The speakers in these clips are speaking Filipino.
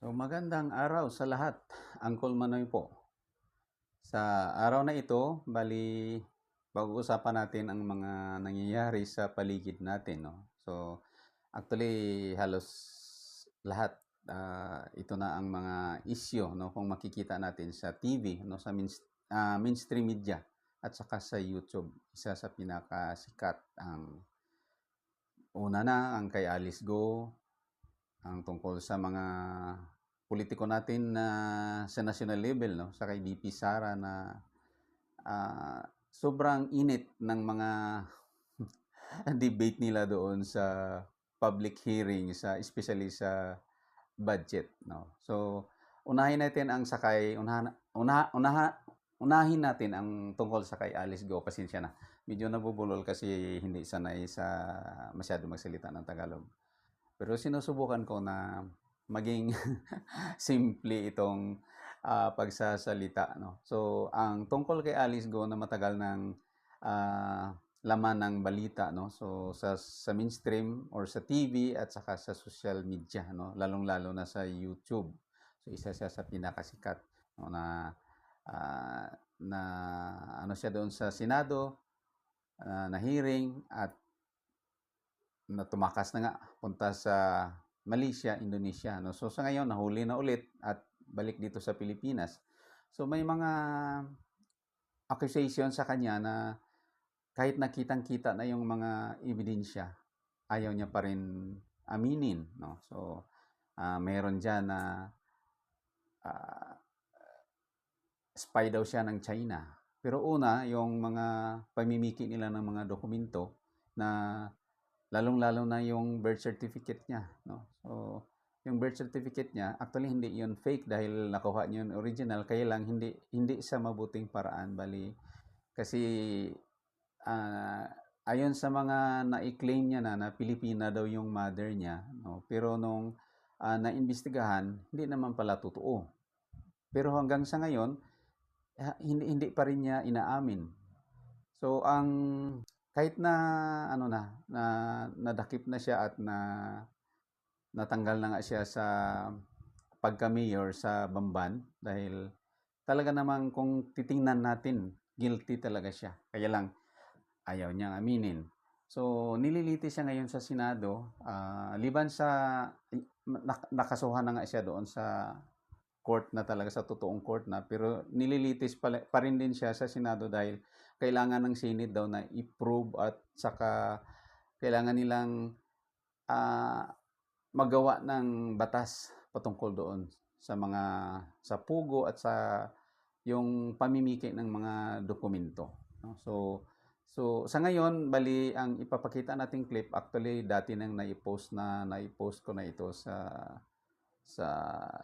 So, magandang araw sa lahat. Uncle Manoy po. Sa araw na ito, pag-uusapan natin ang mga nangyayari sa paligid natin, no? So, actually, halos lahat, ito na ang mga issue, no? Kung makikita natin sa TV, no? Sa mainstream media at saka sa YouTube. Isa sa pinakasikat ang una na, ang kay Alice Go, ang tungkol sa mga politiko natin na sa national level, no? Sa kay VP Sara na sobrang init ng mga debate nila doon sa public hearing, especially sa budget, no? So, unahin natin ang tungkol sa kay Alice Go. Pasensya na. Medyo nabubulol kasi hindi sanay sa masyado magsalita ng Tagalog. Pero sinusubukan ko na maging simple itong pagsasalita, no? So, ang tungkol kay Alice Go na matagal ng laman ng balita, no? So, sa mainstream or sa TV at saka sa social media, no? Lalong-lalo na sa YouTube. So, isa siya sa pinakasikat, no? Na ano siya doon sa Senado, na hearing at na tumakas na nga punta sa Malaysia, Indonesia, no? So sa ngayon nahuli na ulit at balik dito sa Pilipinas. So may mga accusation sa kanya na kahit nakitang-kita na yung mga ebidensya, ayaw niya pa rin aminin, no? So mayroon diyan na spy daw siya ng China. Pero una, yung mga pamimiki nila ng mga dokumento na lalong-lalo na yung birth certificate niya, no? So, yung birth certificate niya, actually hindi yun fake dahil nakuha niya yung original, kaya lang hindi sa mabuting paraan, bali kasi ayon sa mga na-claim niya na Pilipina daw yung mother niya, no? Pero nung naimbestigahan, hindi naman pala totoo. Pero hanggang sa ngayon, hindi pa rin niya inaamin. So ang kahit na nadakip na siya at natanggal na nga siya sa pagka-mayor sa Bamban dahil talaga namang kung titingnan natin, guilty talaga siya. Kaya lang ayaw niyang aminin. So nililitis siya ngayon sa Senado, liban sa nakasuhan na nga siya doon sa court na talaga, sa totoong court na, pero nililitis pa rin din siya sa Senado dahil kailangan ng Senate daw na i-prove at saka kailangan nilang magawa ng batas patungkol doon sa pugo at sa yung pamimiki ng mga dokumento, no? So sa ngayon, bali ang ipapakita nating clip, actually dati nang nai-post ko na ito sa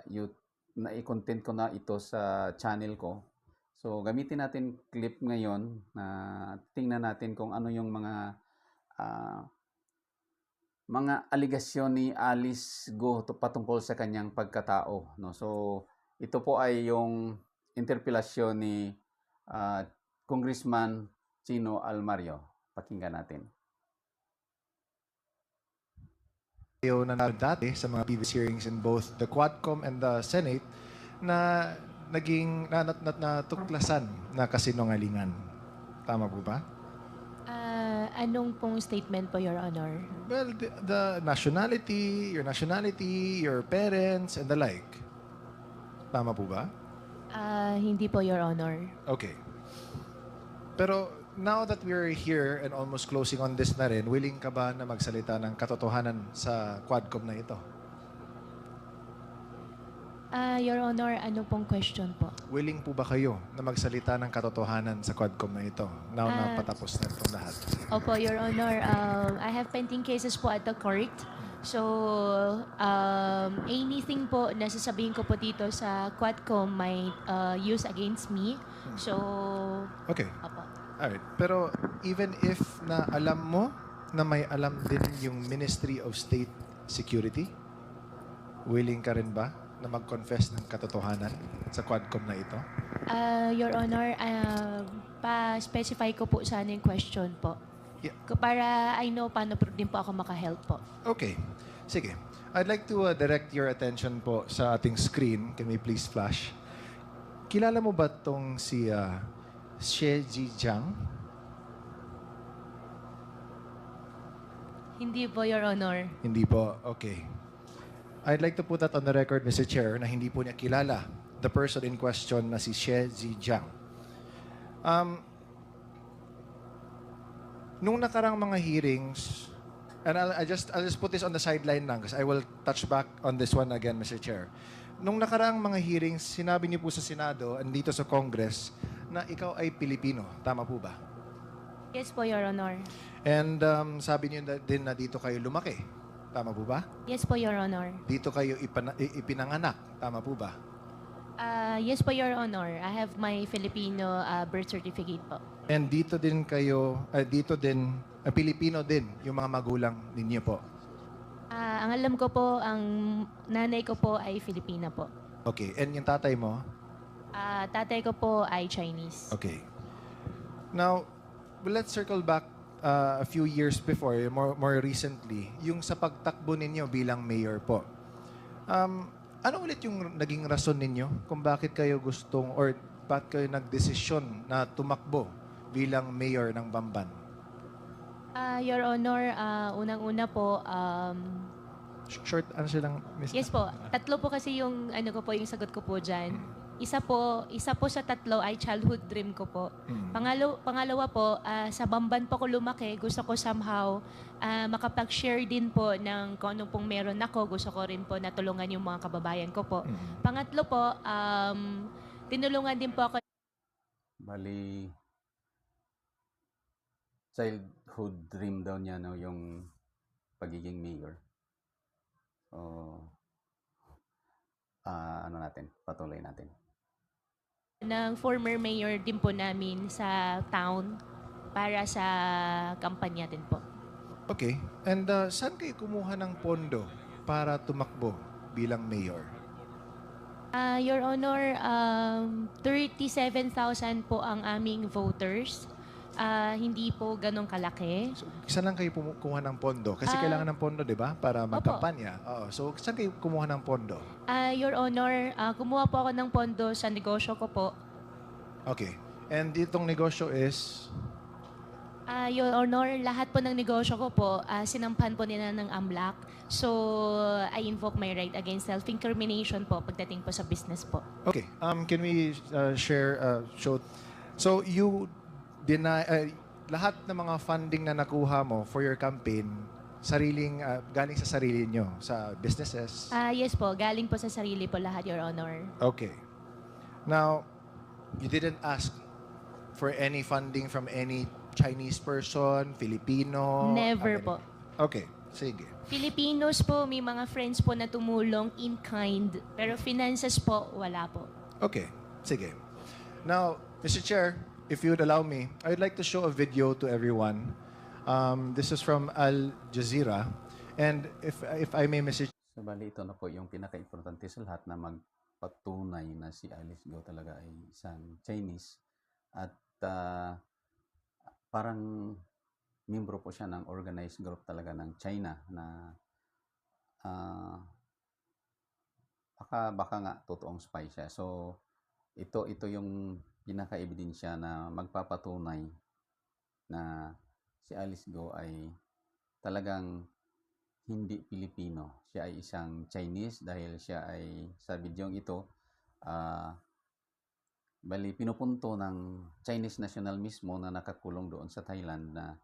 YouTube, na i-content ko na ito sa channel ko. So gamitin natin clip ngayon na tingnan natin kung ano yung mga aligasyon ni Alice Go patungkol sa kanyang pagkatao, no? So ito po ay yung interpelasyon ni Congressman Chino Almario. Pakinggan natin. Na dati sa mga previous hearings in both the Quadcom and the Senate na naging natuklasan na kasinungalingan. Tama po ba? Anong pong statement po, Your Honor? Well, the nationality, your parents, and the like. Tama po ba? Hindi po, Your Honor. Okay. Pero now that we're here and almost closing on this na rin, willing ka ba na magsalita ng katotohanan sa Quadcom na ito? Your Honor, ano pong question po? Willing po ba kayo na magsalita ng katotohanan sa Quadcom na ito? Now na patapos na itong lahat. Opo, Your Honor. I have pending cases po at the court. So, anything po na sasabihin ko po dito sa Quadcom might use against me. So, Okay. opo. Alright. Pero even if na alam mo na may alam din yung Ministry of State Security, willing ka rin ba na mag-confess ng katotohanan sa Quadcom na ito? Your Honor, pa-specify ko po sana yung question po. Yeah. Para I know paano din po ako maka-help po. Okay. Sige. I'd like to direct your attention po sa ating screen. Can we please flash? Kilala mo ba tong si Xie Zhijiang? Hindi po, Your Honor. Hindi po. Okay. I'd like to put that on the record, Mr. Chair, na hindi po niya kilala the person in question na si Xie Zhijiang. Nung nakarang mga hearings, and I'll just put this on the sideline lang because I will touch back on this one again, Mr. Chair. Nung nakaraang mga hearings, sinabi niyo po sa Senado and dito sa Congress na ikaw ay Pilipino. Tama po ba? Yes po, Your Honor. And sabi niyo din na dito kayo lumaki. Tama po ba? Yes po, Your Honor. Dito kayo ipinanganak. Tama po ba? Yes po, Your Honor. I have my Filipino birth certificate po. And dito din kayo, Pilipino din yung mga magulang ninyo po. Ang alam ko po, ang nanay ko po ay Filipina po. Okay. And yung tatay mo? Tatay ko po ay Chinese. Okay. Now, let's circle back a few years before, more recently, yung sa pagtakbo ninyo bilang mayor po. Ano ulit yung naging rason ninyo kung bakit kayo gustong or bakit kayo nagdesisyon na tumakbo bilang mayor ng Bamban? Your Honor, unang-una po, Short answer lang, Miss. yes po, tatlo po kasi yung ano ko po, yung sagot ko po dyan. Isa po sa tatlo ay childhood dream ko po. Pangalawa po, sa Bamban po ko lumaki, gusto ko somehow makapag-share din po ng kung ano pong meron ako. Gusto ko rin po natulungan yung mga kababayan ko po. Pangatlo po, tinulungan din po ako. Bali, childhood dream daw niya no, yung pagiging mayor. So, patuloy natin. Ng former mayor din po namin sa town para sa kampanya din po. Okay. And saan kayo kumuha ng pondo para tumakbo bilang mayor? Your Honor, 37,000 po ang aming voters. Hindi po ganong kalaki. So, saan lang kayo kumuha ng pondo? Kasi kailangan ng pondo, di ba? Para magkampanya. Oo. So, saan kayo kumuha ng pondo? Your Honor, kumuha po ako ng pondo sa negosyo ko po. Okay. And itong negosyo is? Your Honor, lahat po ng negosyo ko po, sinampan po nila ng AMLAC. So, I invoke my right against self-incrimination po pagdating po sa business po. Okay. Can we show? So, you deny, lahat ng mga funding na nakuha mo for your campaign, galing sa sarili nyo, sa businesses? Yes po, galing po sa sarili po lahat, Your Honor. Okay. Now, you didn't ask for any funding from any Chinese person, Filipino? Never po. Okay, sige. Filipinos po, may mga friends po na tumulong in kind, pero finances po, wala po. Okay, sige. Now, Mr. Chair, if you would allow me, I would like to show a video to everyone. This is from Al Jazeera. And if I may, Mr. So, bali ito na po yung pinaka-importante sa lahat na magpatunay na si Alice Go talaga ay isang Chinese at parang membro po siya ng organized group talaga ng China na baka nga totoong spy siya. So, ito yung pinaka-ebidensya na magpapatunay na si Alice Go ay talagang hindi Pilipino. Siya ay isang Chinese dahil siya ay sa bidyong ito bali pinupunto ng Chinese national mismo na nakakulong doon sa Thailand na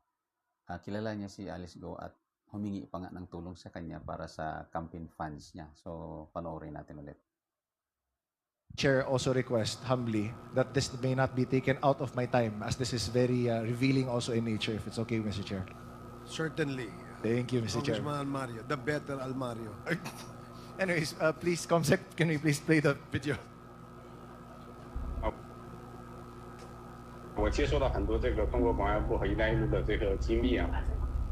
kilala niya si Alice Go at humingi pa nga ng tulong sa kanya para sa campaign funds niya. So, panoorin natin ulit. Chair also request humbly that this may not be taken out of my time as this is very revealing also in nature, if it's okay, Mr. Chair. Certainly. Thank you, Mr. Chair. Congressman Almario, the better Almario. Anyways, please, Comsec, can we please play the video? 我接收到很多这个中国公安部和“一带一路”的这个机密啊，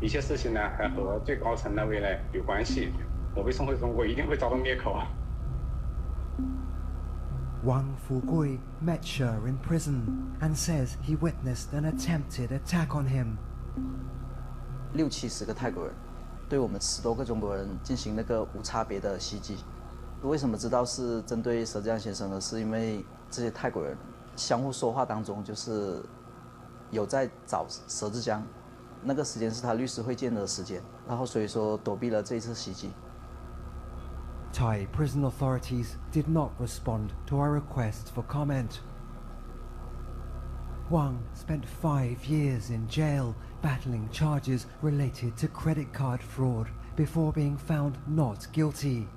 一些事情呢还和最高层那位呢有关系。我被送回中国一定会遭到灭口啊！ Wang Fugui met Sher in prison and says he witnessed an attempted attack on him. 60-70个泰国人对我们10多个中国人进行那个无差别的袭击。为什么知道是针对佘志安先生呢？是因为这些泰国人相互说话当中，就是有在找佘志江，那个时间是他律师会见的时间，然后所以说躲避了这一次袭击。Thai prison authorities did not respond to our request for comment. Wang spent 5 years in jail battling charges related to credit card fraud before being found not guilty.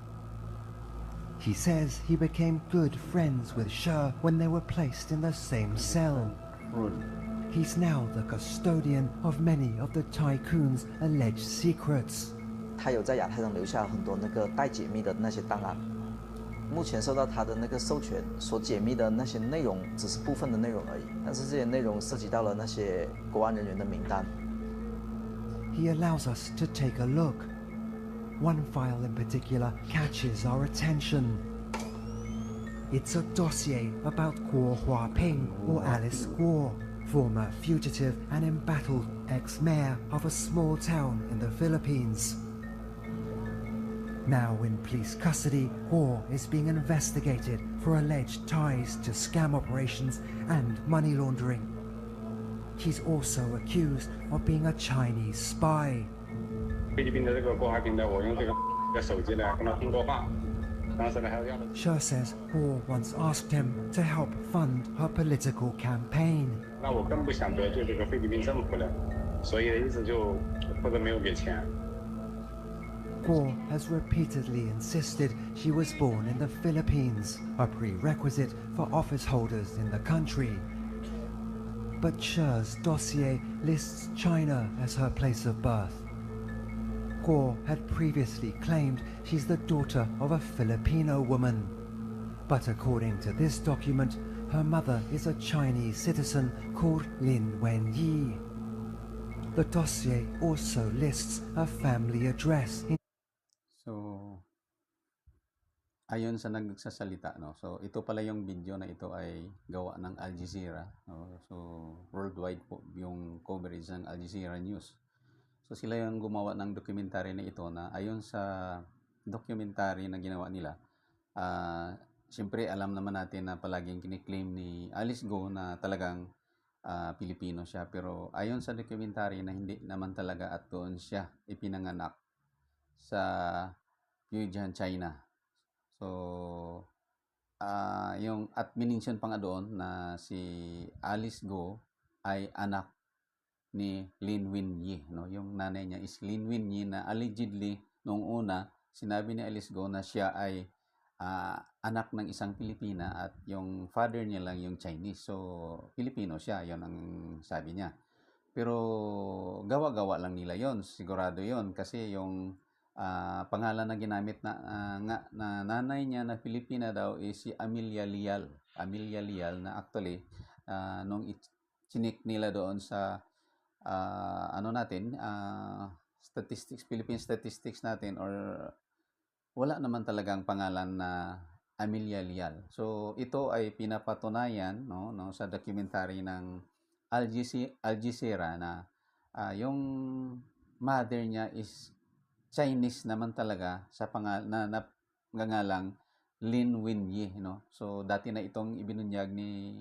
He says he became good friends with Sher when they were placed in the same cell. He's now the custodian of many of the tycoon's alleged secrets. 他有在亚太上留下很多那个待解密的那些档案，目前受到他的那个授权所解密的那些内容只是部分的内容而已，但是这些内容涉及到了那些国安人员的名单。He allows us to take a look. One file in particular catches our attention. It's a dossier about Guo Huaping, or Alice Guo, former fugitive and embattled ex-mayor of a small town in the Philippines. Now in police custody, Guo is being investigated for alleged ties to scam operations and money laundering. He's also accused of being a Chinese spy. 菲律宾的这个郭华平的，我用这个手机呢跟他通过话，当时呢还要。 Sher says Guo once asked him to help fund her political campaign. 那我更不想得罪这个菲律宾政府了，所以一直就或者没有给钱。 Guo has repeatedly insisted she was born in the Philippines, a prerequisite for office holders in the country. But Sher's dossier lists China as her place of birth. Guo had previously claimed she's the daughter of a Filipino woman. But according to this document, her mother is a Chinese citizen called Lin Wenyi. The dossier also lists a family address in So, ayon sa nagsasalita, no? So, ito pala yung video na ito ay gawa ng Al Jazeera. No? So, worldwide po yung coverage ng Al Jazeera News. So, sila yung gumawa ng documentary na ito na ayon sa documentary na ginawa nila, siyempre alam naman natin na palaging kiniklaim ni Alice Go na talagang Pilipino siya. Pero ayon sa documentary na hindi naman talaga at doon siya ipinanganak sa Fujian, China. So, yung at minention pa nga doon na si Alice Go ay anak ni Lin Wenyi, no? Yung nanay niya is Lin Wenyi na allegedly noong una sinabi ni Alice Go na siya ay anak ng isang Pilipina at yung father niya lang yung Chinese. So, Pilipino siya, yon ang sabi niya. Pero gawa-gawa lang nila yon, sigurado yon kasi yung pangalan na ginamit na nanay niya na Pilipina daw is si Amelia Lial. Amelia Lial na actually nung chinik nila doon sa statistics, Philippine statistics natin or wala naman talagang pangalan na Amelia Lial. So ito ay pinapatunayan no sa documentary ng Al Jazeera na yung mother niya is Chinese naman talaga sa pangalang Lin Wenyi, no? So dati na itong ibinunyag ni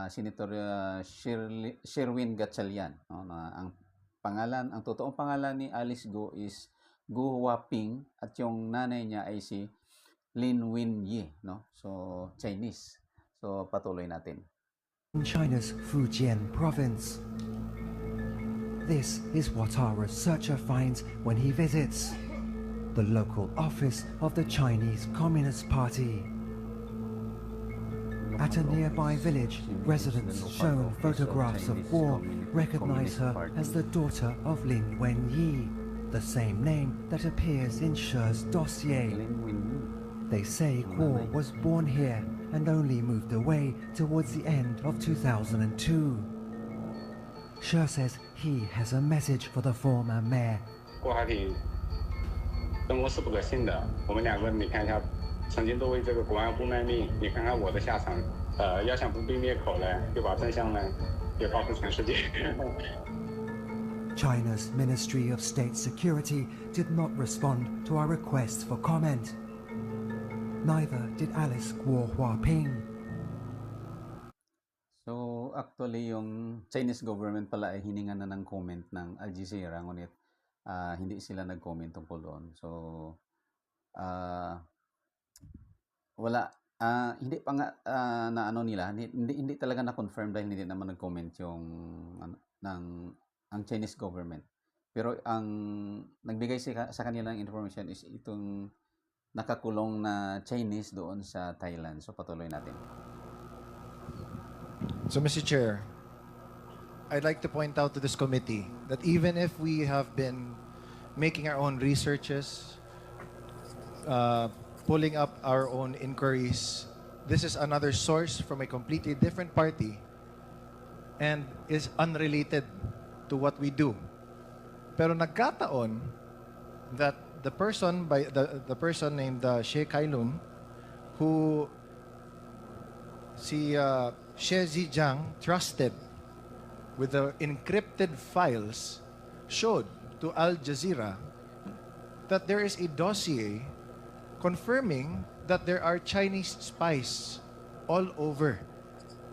Senator Sherwin Gatchalian, no? Na ang totoong pangalan ni Alice Go is Guo Huaping at yung nanay niya ay si Lin Wenyi, no? So Chinese. So patuloy natin. in China's Fujian province. This is what our researcher finds when he visits the local office of the Chinese Communist Party. At a nearby village, residents shown photographs of Guo recognize her as the daughter of Lin Wenyi, the same name that appears in She's dossier. They say Guo was born here and only moved away towards the end of 2002. She says he has a message for the former mayor. 郭华平生活是不可信的，我们两个你看一下，曾经都为这个国安部卖命，你看看我的下场，要想不被灭口呢，就把真相呢也告诉全世界。China's Ministry of State Security did not respond to our requests for comment. Neither did Alice Guo Huaping. So, actually, yung Chinese government pala ay hininga na ng comment ng Al Jazeera, ngunit hindi sila nag-comment tungkol doon. So, wala, hindi pa nga na ano nila, hindi talaga na-confirm dahil hindi naman nag-comment yung ang Chinese government. Pero ang nagbigay sa kanila ng information is itong nakakulong na Chinese doon sa Thailand. So, patuloy natin. So, Mr. Chair, I'd like to point out to this committee that even if we have been making our own researches, pulling up our own inquiries, this is another source from a completely different party and is unrelated to what we do. Pero nagkataon that the person named She Kailun, who si She Zijiang trusted with the encrypted files, showed to Al Jazeera that there is a dossier confirming that there are Chinese spies all over,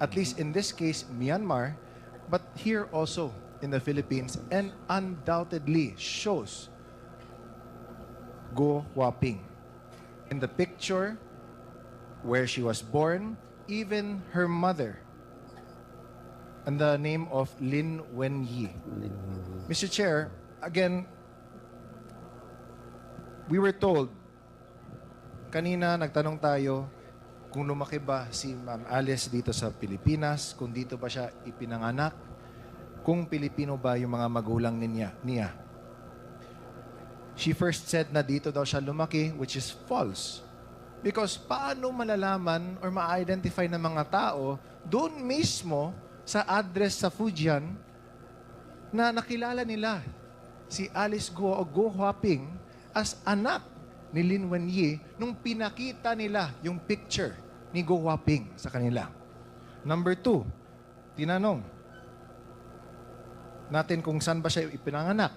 at least in this case, Myanmar, but here also in the Philippines, and undoubtedly shows Guo Huaping. In the picture where she was born, even her mother, and the name of Lin Wenyi. Mr. Chair, again, we were told, kanina nagtanong tayo kung lumaki ba si Ma'am Alice dito sa Pilipinas, kung dito ba siya ipinanganak, kung Pilipino ba yung mga magulang niya. She first said na dito daw siya lumaki, which is false. Because paano malalaman or ma-identify ng mga tao doon mismo sa address sa Fujian na nakilala nila si Alice Guo o Guo Huaping as anak ni Lin Wenyi nung pinakita nila yung picture ni Guo Huaping sa kanila. Number 2, tinanong natin kung saan ba siya ipinanganak.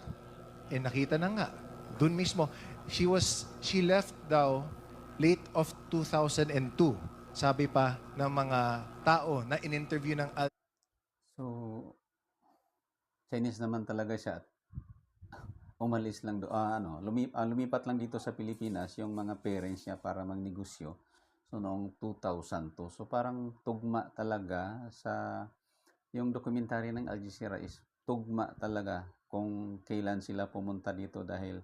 Nakita na nga. Doon mismo, she left daw late of 2002. Sabi pa ng mga tao na in-interview ng So, Chinese naman talaga siya. Umalis lang lumipat lang dito sa Pilipinas yung mga parents niya para magnegosyo. So, noong 2002. So, parang tugma talaga sa yung documentary ng Al Jazeera is tugma talaga kung kailan sila pumunta dito dahil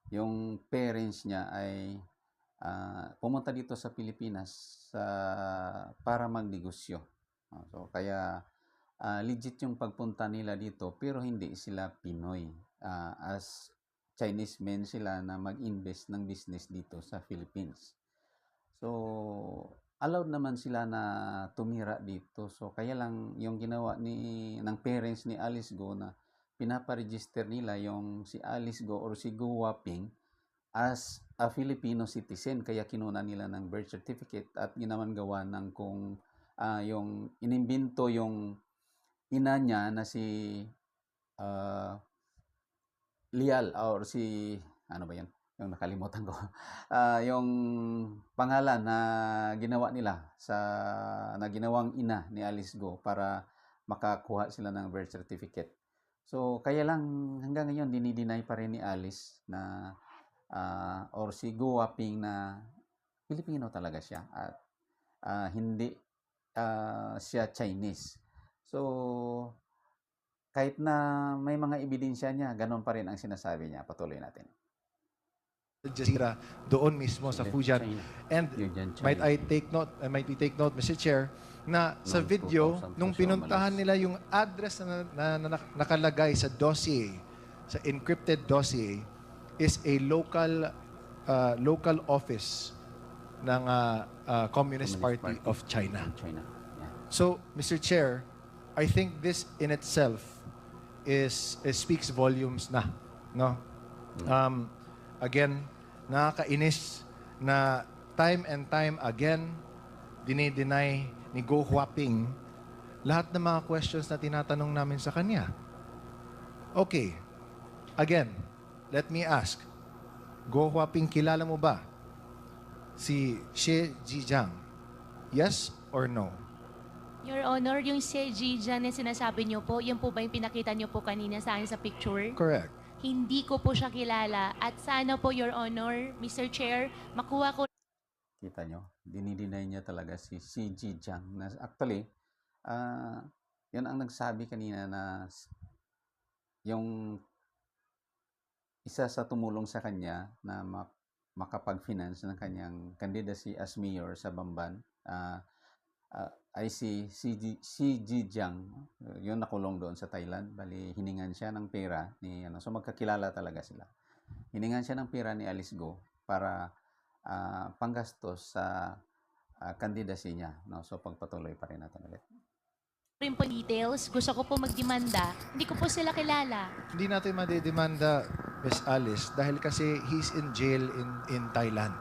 yung parents niya ay pumunta dito sa Pilipinas para magnegosyo. So, kaya legit yung pagpunta nila dito pero hindi sila Pinoy. As Chinese men sila na mag-invest ng business dito sa Philippines. So, allowed naman sila na tumira dito. So, kaya lang yung ginawa ng parents ni Alice Guo na pinaparegister nila yung si Alice Guo or si Guo Huaping as a Filipino citizen. Kaya kinuna nila ng birth certificate at ginawan gawa ng kung yung inimbento yung ina niya na si Lial or si ano ba yan? Yung nakalimutan ko. Yung pangalan na ginawa nila na ginawang ina ni Alice Guo para makakuha sila ng birth certificate. So, kaya lang hanggang ngayon dinideny pa rin ni Alice na or si Guo Huaping na Pilipino talaga siya at hindi siya Chinese. So, kahit na may mga ebidensya niya, ganun pa rin ang sinasabi niya. Patuloy natin. Al Jazeera doon mismo sa Fujian. And might we take note, Mr. Chair, na sa video, nung pinuntahan nila yung address na nakalagay sa dossier, sa encrypted dossier, is a local office ng Communist Party of China. Yeah. So, Mr. Chair, I think this in itself speaks volumes na, no? Again, nakakainis na time and time again dinideny ni Guo Huaping lahat ng mga questions na tinatanong namin sa kanya. Okay. Again, let me ask. Go Huaping, kilala mo ba si Xie Jijiang? Yes or no? Your Honor, yung si Jijan na sinasabi niyo po, yun po ba yung pinakita niyo po kanina sa akin sa picture? Correct. Hindi ko po siya kilala. At sana po, Your Honor, Mr. Chair, makuha ko Kita nyo, dinideny niya talaga si CG Jiang. Na actually, yan ang nagsabi kanina na yung isa sa tumulong sa kanya na makapag-finance ng kanyang candidacy as mayor sa Bamban ay si CG Jiang. Yun nakulong doon sa Thailand. Bali, hiningan siya ng pera ni so magkakilala talaga sila. Hiningan siya ng pera ni Alice Go para panggastos sa candidacy niya. No? So pagpatuloy pa rin natin ulit. rin po details. Gusto ko po magdemanda. Hindi ko po sila kilala. Hindi natin madedemanda, Miss Alice, dahil kasi he's in jail in Thailand.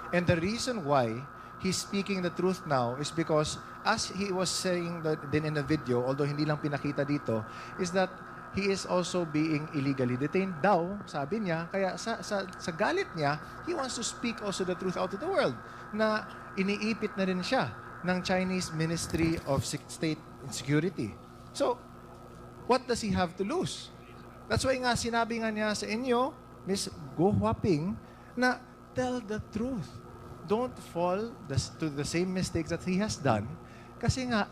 And the reason why he's speaking the truth now is because, as he was saying din in the video, although hindi lang pinakita dito, is that he is also being illegally detained daw, sabi niya. Kaya sa galit niya, he wants to speak also the truth out to the world, na iniipit na rin siya ng Chinese Ministry of State and Security. So, what does he have to lose? That's why nga sinabi nga niya sa inyo, Miss Go Huaping, na tell the truth. Don't fall to the same mistakes that he has done. Kasi nga,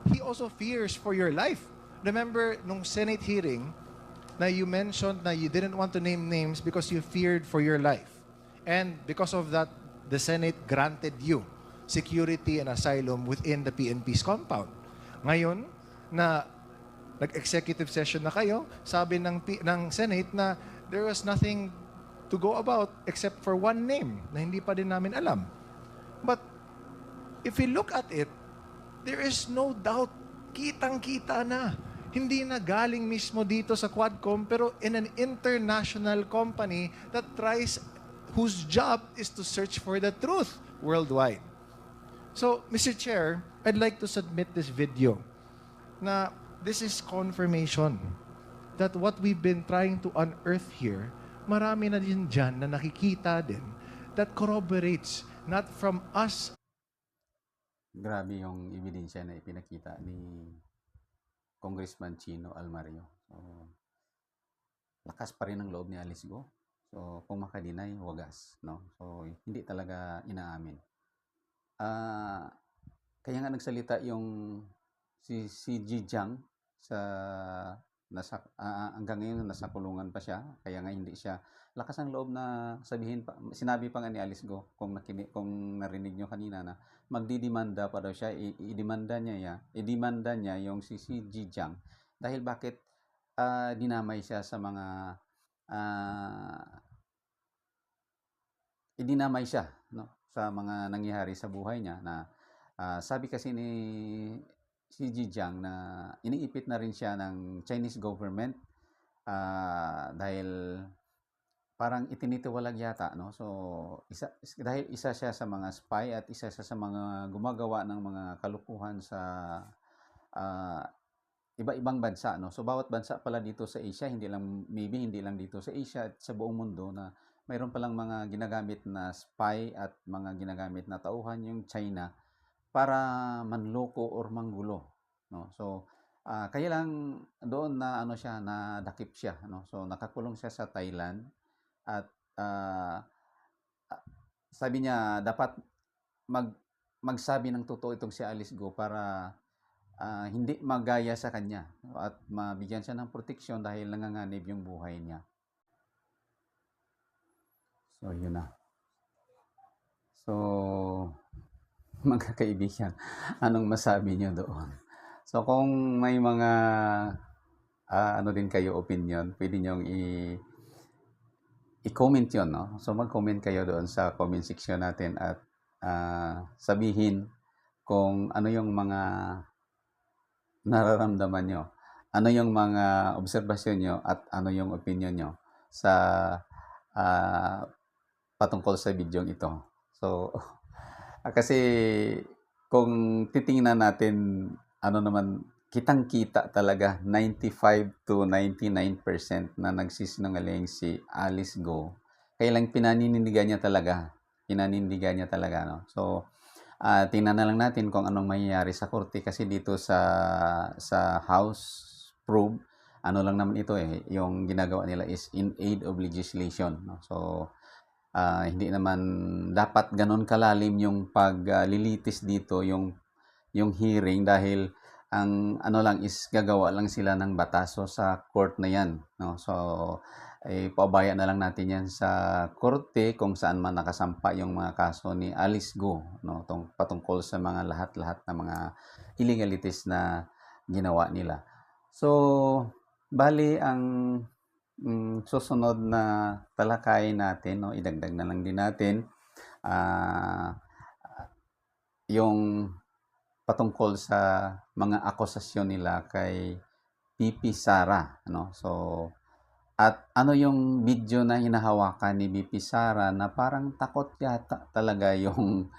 he also fears for your life. Remember, nung Senate hearing, na you mentioned na you didn't want to name names because you feared for your life. And because of that, the Senate granted you security and asylum within the PNP's compound. Ngayon, na nag-executive session na kayo, sabi ng Senate na there was nothing to go about except for one name na hindi pa din namin alam. But if we look at it, there is no doubt, kitang-kita na. Hindi na galing mismo dito sa Quadcom, pero in an international company that whose job is to search for the truth worldwide. So, Mr. Chair, I'd like to submit this video na this is confirmation that what we've been trying to unearth here, marami na din dyan na nakikita din that corroborates not from us. Grabe yung ebidensya na ipinakita ni Congressman Chino Almario. So, lakas pa rin ang loob ni Alice Go. So, kung makadinay, wagas. No? So, hindi talaga inaamin. Kaya nga nagsalita yung si Ji Jiang hanggang ngayon nasa kulungan pa siya, kaya nga hindi siya lakas ang loob na sabihin pa, sinabi pa nga ni Alice Go kung narinig nyo kanina na magdidemanda pa daw siya, idemanda niya yung si Ji Jiang dahil bakit dinamay siya sa mga idinamay siya, no, sa mga nangyayari sa buhay niya na sabi kasi ni si Ji Jiang na iniipit na rin siya ng Chinese government dahil parang itinitiwalag yata, no? So dahil isa siya sa mga spy at isa siya sa mga gumagawa ng mga kalukuhan sa iba-ibang bansa, no? So bawat bansa pala dito sa Asia, hindi lang dito sa Asia at sa buong mundo na mayroon palang mga ginagamit na spy at mga ginagamit na tauhan yung China para manloko or manggulo, no? So kaya lang doon na siya, nadakip siya, no? So nakakulong siya sa Thailand at sabi niya dapat magsabi ng totoo itong si Alice Go para hindi magaya sa kanya at mabigyan siya ng proteksyon dahil nanganganib yung buhay niya. So, yun na. So, mga kaibigan, anong masabi niyo doon? So, kung may mga din kayo opinion, pwede niyong i-comment yun, no? So, mag-comment kayo doon sa comment section natin at sabihin kung ano yung mga nararamdaman nyo, ano yung mga obserbasyon nyo at ano yung opinion nyo sa patungkol sa video ito. So, kasi kung titingnan natin, kitang-kita talaga 95 to 99% na nagsisinungaling si Alice Go. Kaya lang pinaninindigan niya talaga. Pinanindigan niya talaga, no? So, tingnan na lang natin kung anong mangyayari sa korte kasi dito sa House probe, ano lang naman ito yung ginagawa nila is in aid of legislation, no? So, hindi naman dapat ganun kalalim yung paglilitis dito, yung hearing dahil ang ano lang is gagawa lang sila ng bataso sa court na yan, no? So, paubaya na lang natin yan sa korte kung saan man nakasampa yung mga kaso ni Alice Go, no? Patungkol sa mga lahat-lahat na mga illegalities na ginawa nila. So, bali ang susunod na talakayin natin, no, idagdag na lang din natin yung patungkol sa mga akusasyon nila kay BP Sara, no? So, at ano yung video na hinahawakan ni BP Sara na parang takot yata talaga yung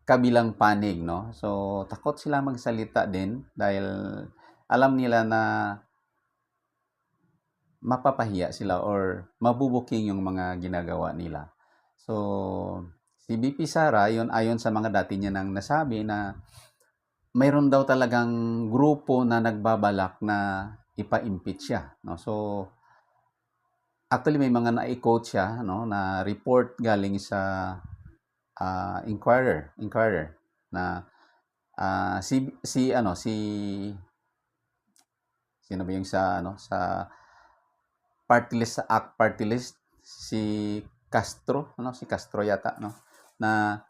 kabilang panig, no? So, takot sila magsalita din dahil alam nila na mapapahiya sila or mabubuking yung mga ginagawa nila. So, si BP Sara, yun ayon sa mga dati niya nang nasabi na mayroon daw talagang grupo na nagbabalak na ipa-impeach siya, no? So, actually may mga na-quote siya, no, na report galing sa Inquirer na si sino ba yung sa party list, sa ACT party list, si Castro yata, no, na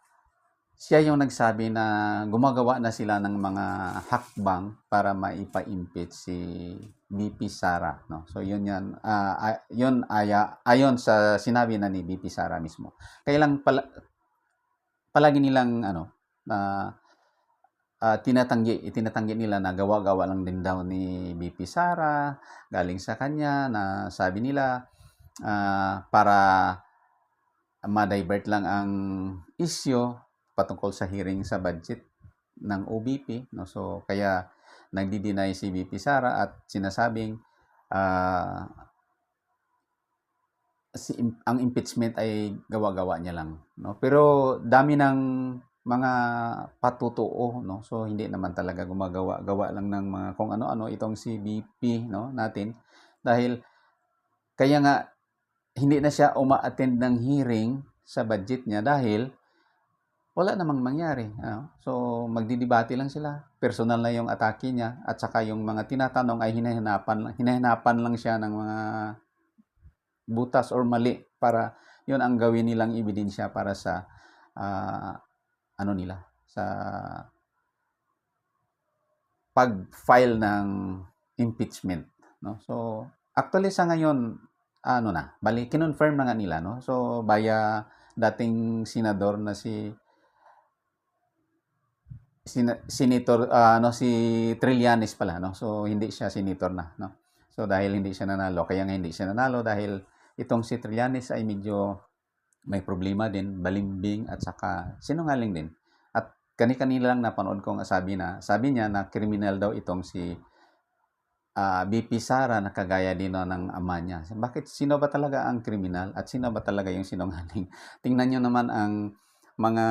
siya yung nagsabi na gumagawa na sila ng mga hakbang para maipa-impeach si BP Sara, no. So yun yan, ayon sa sinabi na ni BP Sara mismo. Kaya lang palagi nilang itinatanggi nila na gawa-gawa lang din daw ni BP Sara, galing sa kanya, na sabi nila para ma-divert lang ang issue patungkol sa hearing sa budget ng OBP, no? So kaya nagdi-deny si BP Sara at sinasabing ang impeachment ay gawa-gawa niya lang, no? Pero dami ng mga patutuo, no? So hindi naman talaga gumagawa lang ng mga kung ano-ano itong si BP, no, natin, dahil kaya nga hindi na siya uma-attend ng hearing sa budget niya dahil wala namang mangyari, ano? So magdidebate lang sila, personal na yung atake niya, at saka yung mga tinatanong ay hinahanapan lang siya ng mga butas or mali para yun ang gawin nilang ebidensya para sa sa pag-file ng impeachment, no? So actually sa ngayon bali kinonfirm na nga nila, no? So via dating senador na si Senator si Trillanes pala, no? So hindi siya senator na, no? So dahil hindi siya nanalo, kaya nga hindi siya nanalo dahil itong si Trillanes ay medyo may problema din, balimbing at saka sinungaling din. At kani-kanila lang napanood kong sabi niya na kriminal daw itong si BP Sara na kagaya din ng ama niya. Bakit? Sino ba talaga ang kriminal at sino ba talaga yung sinungaling? Tingnan niyo naman ang mga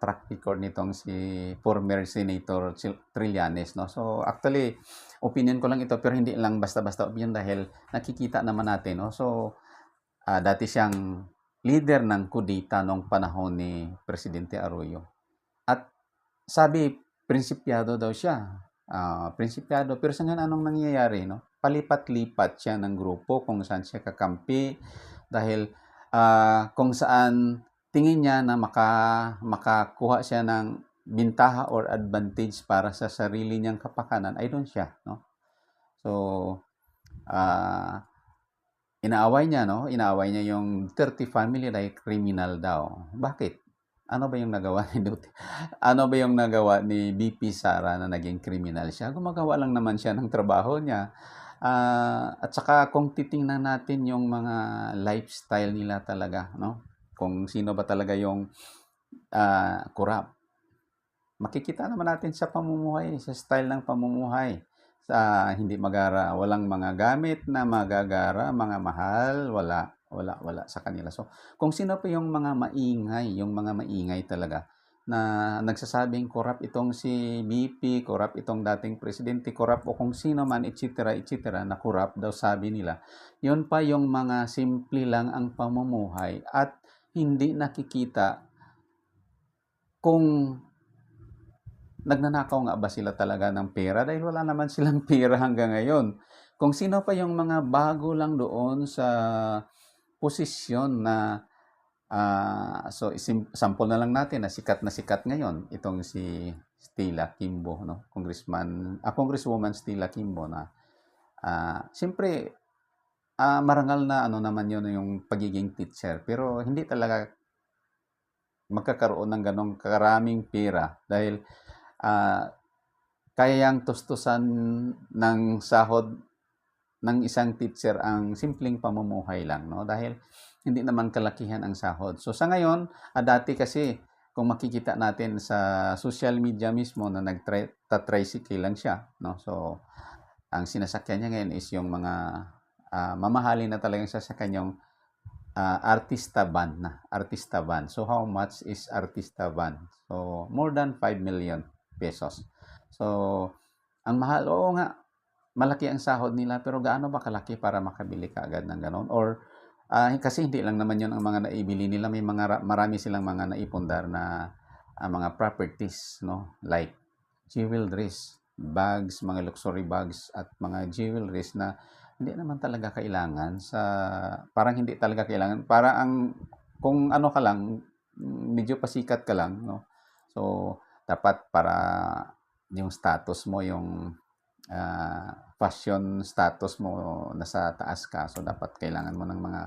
track record nitong si former Senator Trillanes, no? So actually opinion ko lang ito, pero hindi lang basta-basta opinion dahil nakikita naman natin, no? So dati siyang leader ng kudita nung panahon ni Presidente Arroyo. At sabi prinsipyado daw siya. Prinsipyado, pero sa ngayon anong nangyayari, no? Palipat-lipat siya ng grupo kung saan siya kakampi dahil kung saan tingin niya na makakuha siya ng bintaha or advantage para sa sarili niyang kapakanan, ay doon siya, no? So inaaway niya yung 30 family dahil criminal daw. Bakit? Ano ba yung nagawa ni ano ba yung nagawa ni BP Sara na naging criminal siya? Gumagawa lang naman siya ng trabaho niya. At saka kung titingnan natin yung mga lifestyle nila talaga, no? Kung sino ba talaga yung corrupt. Makikita naman natin sa pamumuhay, sa style ng pamumuhay. hindi magara, walang mga gamit na magagara, mga mahal, wala sa kanila. So, kung sino pa yung mga maingay talaga na nagsasabing corrupt itong si BP, corrupt itong dating presidente, corrupt o kung sino man, etc., etc., na corrupt daw sabi nila, yun pa yung mga simple lang ang pamumuhay at hindi nakikita kung nagnanakaw nga ba sila talaga ng pera dahil wala naman silang pera hanggang ngayon. Kung sino pa yung mga bago lang doon sa posisyon na sample na lang natin na sikat ngayon itong si Stella Kimbo, no? Congresswoman Stella Kimbo na siyempre marangal na ano naman yun yung pagiging teacher pero hindi talaga magkakaroon ng ganong karaming pera dahil kayang tustusan ng sahod ng isang teacher ang simpleng pamumuhay lang, no? Dahil hindi naman kalakihan ang sahod. So sa ngayon, dati kasi kung makikita natin sa social media mismo na nagta-tricycle lang siya, no? So ang sinasakyan niya ngayon is yung mga mamahalin na talagang sasakyan yung artista van. So how much is artista van? So more than 5 million pesos. So ang mahal, oo nga, malaki ang sahod nila pero gaano ba kalaki para makabili ka agad ng ganon? Or kasi hindi lang naman yun ang mga naibili nila, may marami silang mga naipundar na mga properties, no? Like jewelries, bags, mga luxury bags at mga jewelries na hindi naman talaga kailangan parang hindi talaga kailangan. Para kung ano ka lang, medyo pasikat ka lang, no? So dapat para yung status mo, yung fashion status mo nasa taas ka. So, dapat kailangan mo ng mga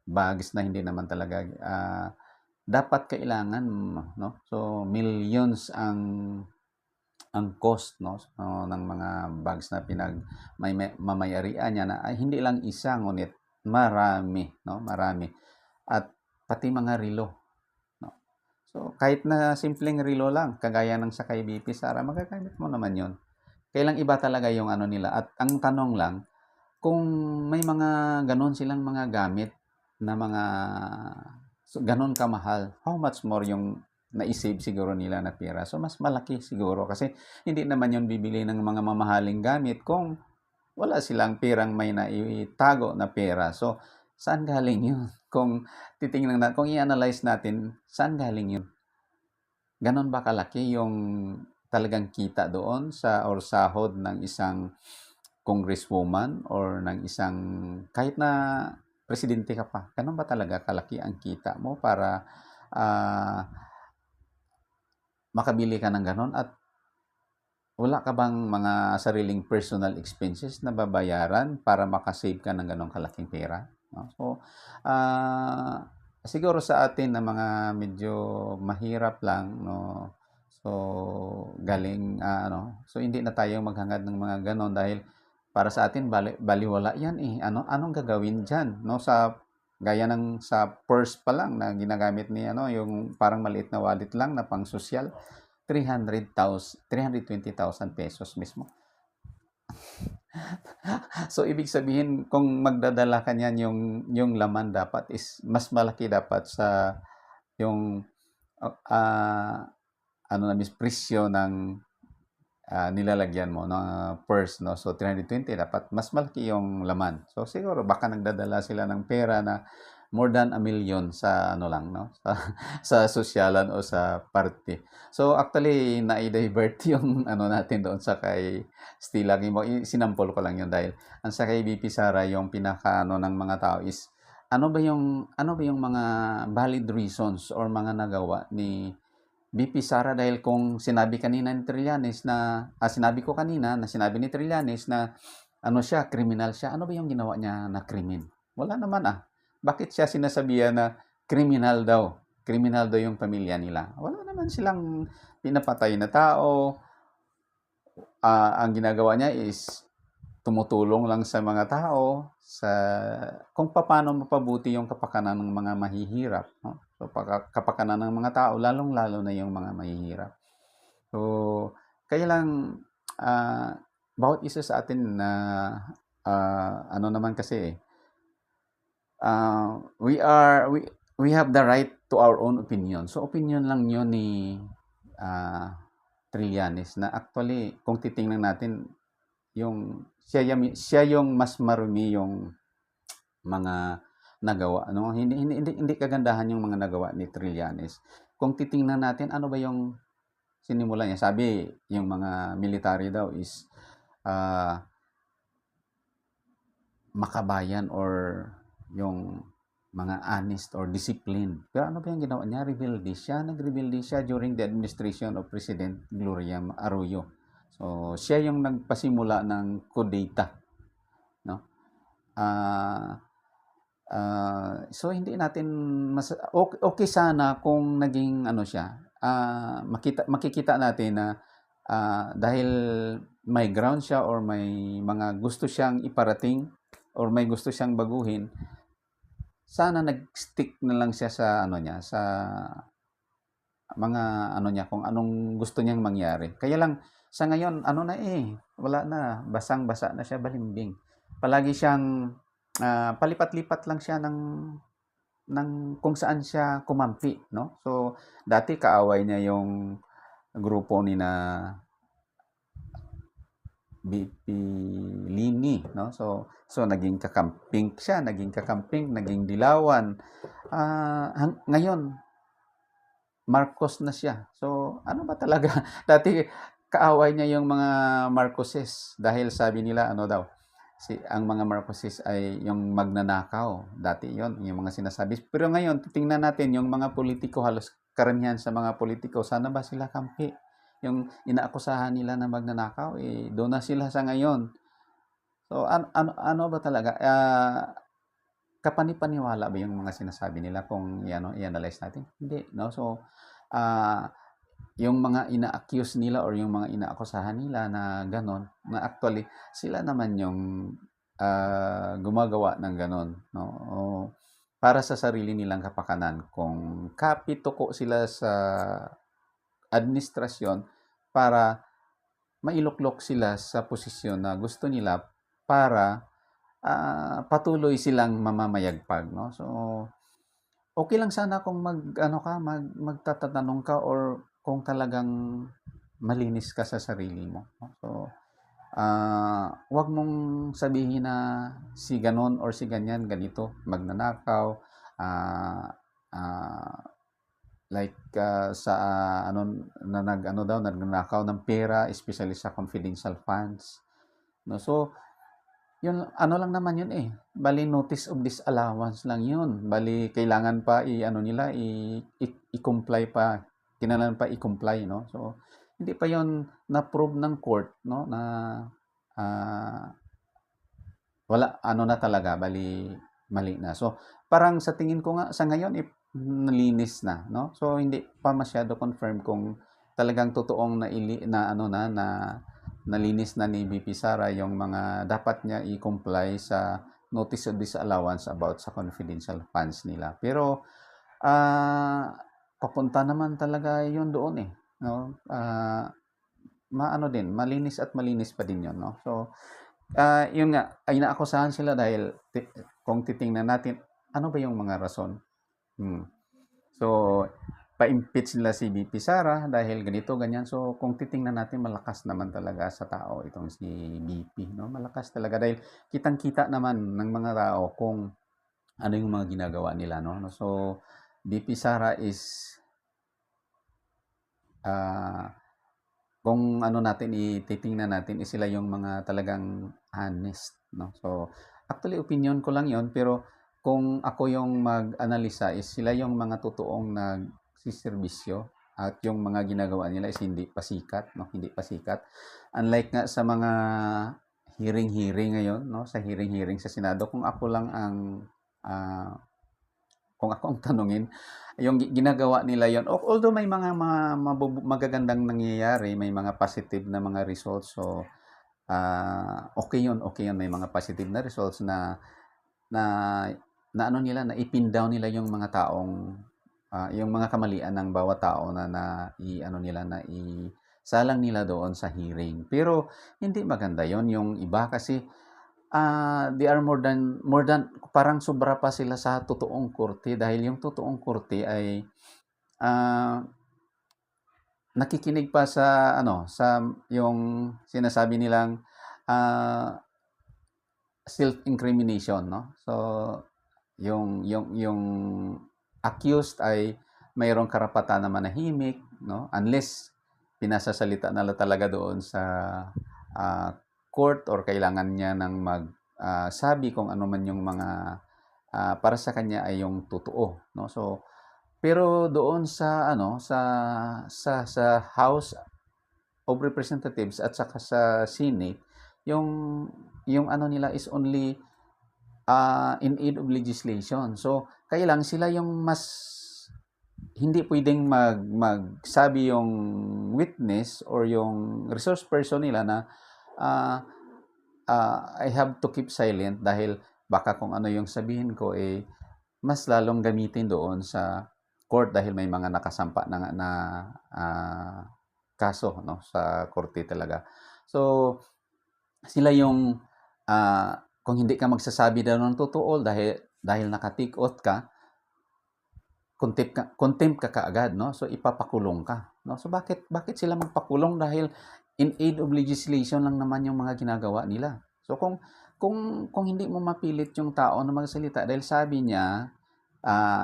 bags na hindi naman talaga dapat kailangan, no? So, millions ang cost, no? So, ng mga bags na mamayarian niya na ay hindi lang isa, ngunit marami, no? Marami. At pati mga relo, no? So, kahit na simpleng relo lang, kagaya ng sa kay BP Sara, magagamit mo naman yon. Kailang iba talaga yung ano nila. At ang tanong lang, kung may mga ganon silang mga gamit na mga ganon kamahal, how much more yung na-save siguro nila na pera? So, mas malaki siguro kasi hindi naman yung bibili ng mga mamahaling gamit kung wala silang perang may naitago na pera. So, saan galing yun? Kung titingnan natin, kung i-analyze natin, saan galing yun? Ganon ba kalaki yung talagang kita doon or sahod ng isang congresswoman or ng isang kahit na presidente ka pa? Ganon ba talaga kalaki ang kita mo para makabili ka ng ganon at wala ka bang mga sariling personal expenses na babayaran para makasave ka ng ganong kalaking pera? No? So, siguro sa atin na mga medyo mahirap lang, no? So, so hindi na tayo maghangad ng mga ganon dahil para sa atin baliwala yan eh. Anong gagawin diyan, no? Gaya ng sa purse pa lang na ginagamit ni yung parang maliit na wallet lang na pang social, 320,000 pesos mismo. So ibig sabihin kung magdadala ka niyan, yung laman dapat is mas malaki dapat sa yung presyo ng nilalagyan mo ng purse, no? So 320 dapat mas malaki yung laman. So siguro baka nagdadala sila ng pera na more than 1 million sa lang, no? Sa sosyalan o sa party. So actually na-divert yung natin doon sa kay Stella Kimbo. Sinampol ko lang yun dahil ang sa kay BP Sara yung pinaka ng mga tao is ano ba yung mga valid reasons or mga nagawa ni BP Sara dahil kung sinabi kanina ni Trillanes na sinabi ni Trillanes na siya, kriminal siya. Ano ba yung ginawa niya na krimen? Wala naman Bakit siya sinasabihan na kriminal daw? Kriminal daw yung pamilya nila. Wala naman silang pinapatay na tao. Ang ginagawa niya is tumutulong lang sa mga tao kung paano mapabuti yung kapakanan ng mga mahihirap, no? So, kapakanan ng mga tao, lalong-lalo na yung mga mahihirap. So, kaya lang, bawat isa sa atin na ano naman kasi we have the right to our own opinion. So opinion lang 'yon ni Trillanes na actually kung titingnan natin yung siya yung mas marumi yung mga nagawa, no? Hindi kagandahan yung mga nagawa ni Trillanes. Kung titingnan natin ano ba yung sinimula niya, sabi yung mga military daw is makabayan or yung mga honest or disciplined. Pero ano ba yung ginawa niya? Nagrebelde siya during the administration of President Gloria Arroyo. So, siya yung nagpasimula ng kudeta, no? So hindi natin okay sana kung naging ano siya. Makikita natin na dahil may ground siya or may mga gusto siyang iparating or may gusto siyang baguhin, sana nag-stick na lang siya sa ano niya, sa mga ano niya, kung anong gusto niyang mangyari. Kaya lang sa ngayon ano na wala na, basang-basa na siya, balimbing. Palagi siyang palipat-lipat lang siya ng kung saan siya kumampi, no? So dati kaaway niya yung grupo ni na BP Lini, no? So naging kakamping siya, naging dilawan. Ngayon Marcos na siya. So ano ba talaga? Dati kaaway niya yung mga Marcoses dahil sabi nila ano daw, ang mga Marcoses ay yung magnanakaw. Dati yon yung mga sinasabi. Pero ngayon, titingnan natin yung mga politiko, halos karamihan sa mga politiko, sana ba sila kampi? Yung inaakusahan nila na magnanakaw, doon na sila sa ngayon. So, ano ba talaga? Kapanipaniwala ba yung mga sinasabi nila kung i-analyze natin? Hindi, no? So, yung mga ina-accuse nila or yung mga inaakusahan nila na ganon, na actually sila naman yung gumagawa ng ganon, no? Para sa sarili nilang kapakanan. Kung kapituko sila sa administrasyon para mailuklok sila sa posisyon na gusto nila para patuloy silang mamamayagpag, no? So okay lang sana kung magtatanong ka or kung talagang malinis ka sa sarili mo. So, wag mong sabihin na si ganon or si ganyan, ganito, magnanakaw, sa nagnanakaw ng pera, especially sa confidential funds. No? So, yun, ano lang naman yun bali notice of disallowance lang yun. Bali, kailangan pa i-comply pa. Kailangan pa i-comply, no? So, hindi pa yon na-prove ng court, no? Na wala, na talaga, bali, mali na. So, parang sa tingin ko nga, sa ngayon, nalinis na, no? So, hindi pa masyado confirm kung talagang totoong nalinis na ni BP Sara yung mga dapat niya i-comply sa notice of disallowance about sa confidential funds nila. Pero, papunta naman talaga yun doon no? Malinis at malinis pa din yun, no? So, yun nga, ay naakusahan sila dahil kung titingnan natin, ano ba yung mga rason? So, pa-impeach nila si BP Sara dahil ganito, ganyan. So, kung titingnan natin, malakas naman talaga sa tao itong si BP, no? Malakas talaga dahil kitang-kita naman ng mga tao kung ano yung mga ginagawa nila, no? So, BP Sara is kung titingnan natin, sila yung mga talagang honest, no? So, actually, opinion ko lang yon, pero kung ako yung mag-analisa is sila yung mga totoong nagsiservisyo at yung mga ginagawa nila is hindi pa sikat, no? Hindi pa sikat. Unlike nga sa mga hearing ngayon, no? Sa hearing sa Senado, kung ako ang tanungin, yung ginagawa nila yon, although may mga magagandang nangyayari, may mga positive na mga results, so okay yun, may mga positive na results na ipin down nila yung mga taong yung mga kamalian ng bawat tao na salang nila doon sa hearing. Pero hindi maganda yon. Yung iba kasi they are more than parang sobra pa sila sa totoong korte dahil yung totoong korte ay ah, nakikinig pa sa sa yung sinasabi nilang ah, self-incrimination, no? So yung accused ay mayroong karapatan na manahimik, no? Unless pinasasalita nila talaga doon sa ah, court or kailangan niya ng sabi kung ano man yung mga para sa kanya ay yung totoo, no? So pero doon sa sa House of Representatives at saka sa Senate, yung ano nila is only in aid of legislation. So kailang sila yung mas hindi pwedeng magsabi yung witness or yung resource person nila na ah, I have to keep silent dahil baka kung ano yung sabihin ko mas lalong gamitin doon sa court dahil may mga nakasampa na kaso, no, sa korte talaga. So sila yung kung hindi ka magsasabi daw ng totoo dahil naka-take oath ka, contempt ka kaagad, no? So ipapakulong ka, no? So bakit sila magpakulong dahil in aid of legislation lang naman yung mga ginagawa nila. So kung hindi mo mapilit yung tao na magsalita dahil sabi niya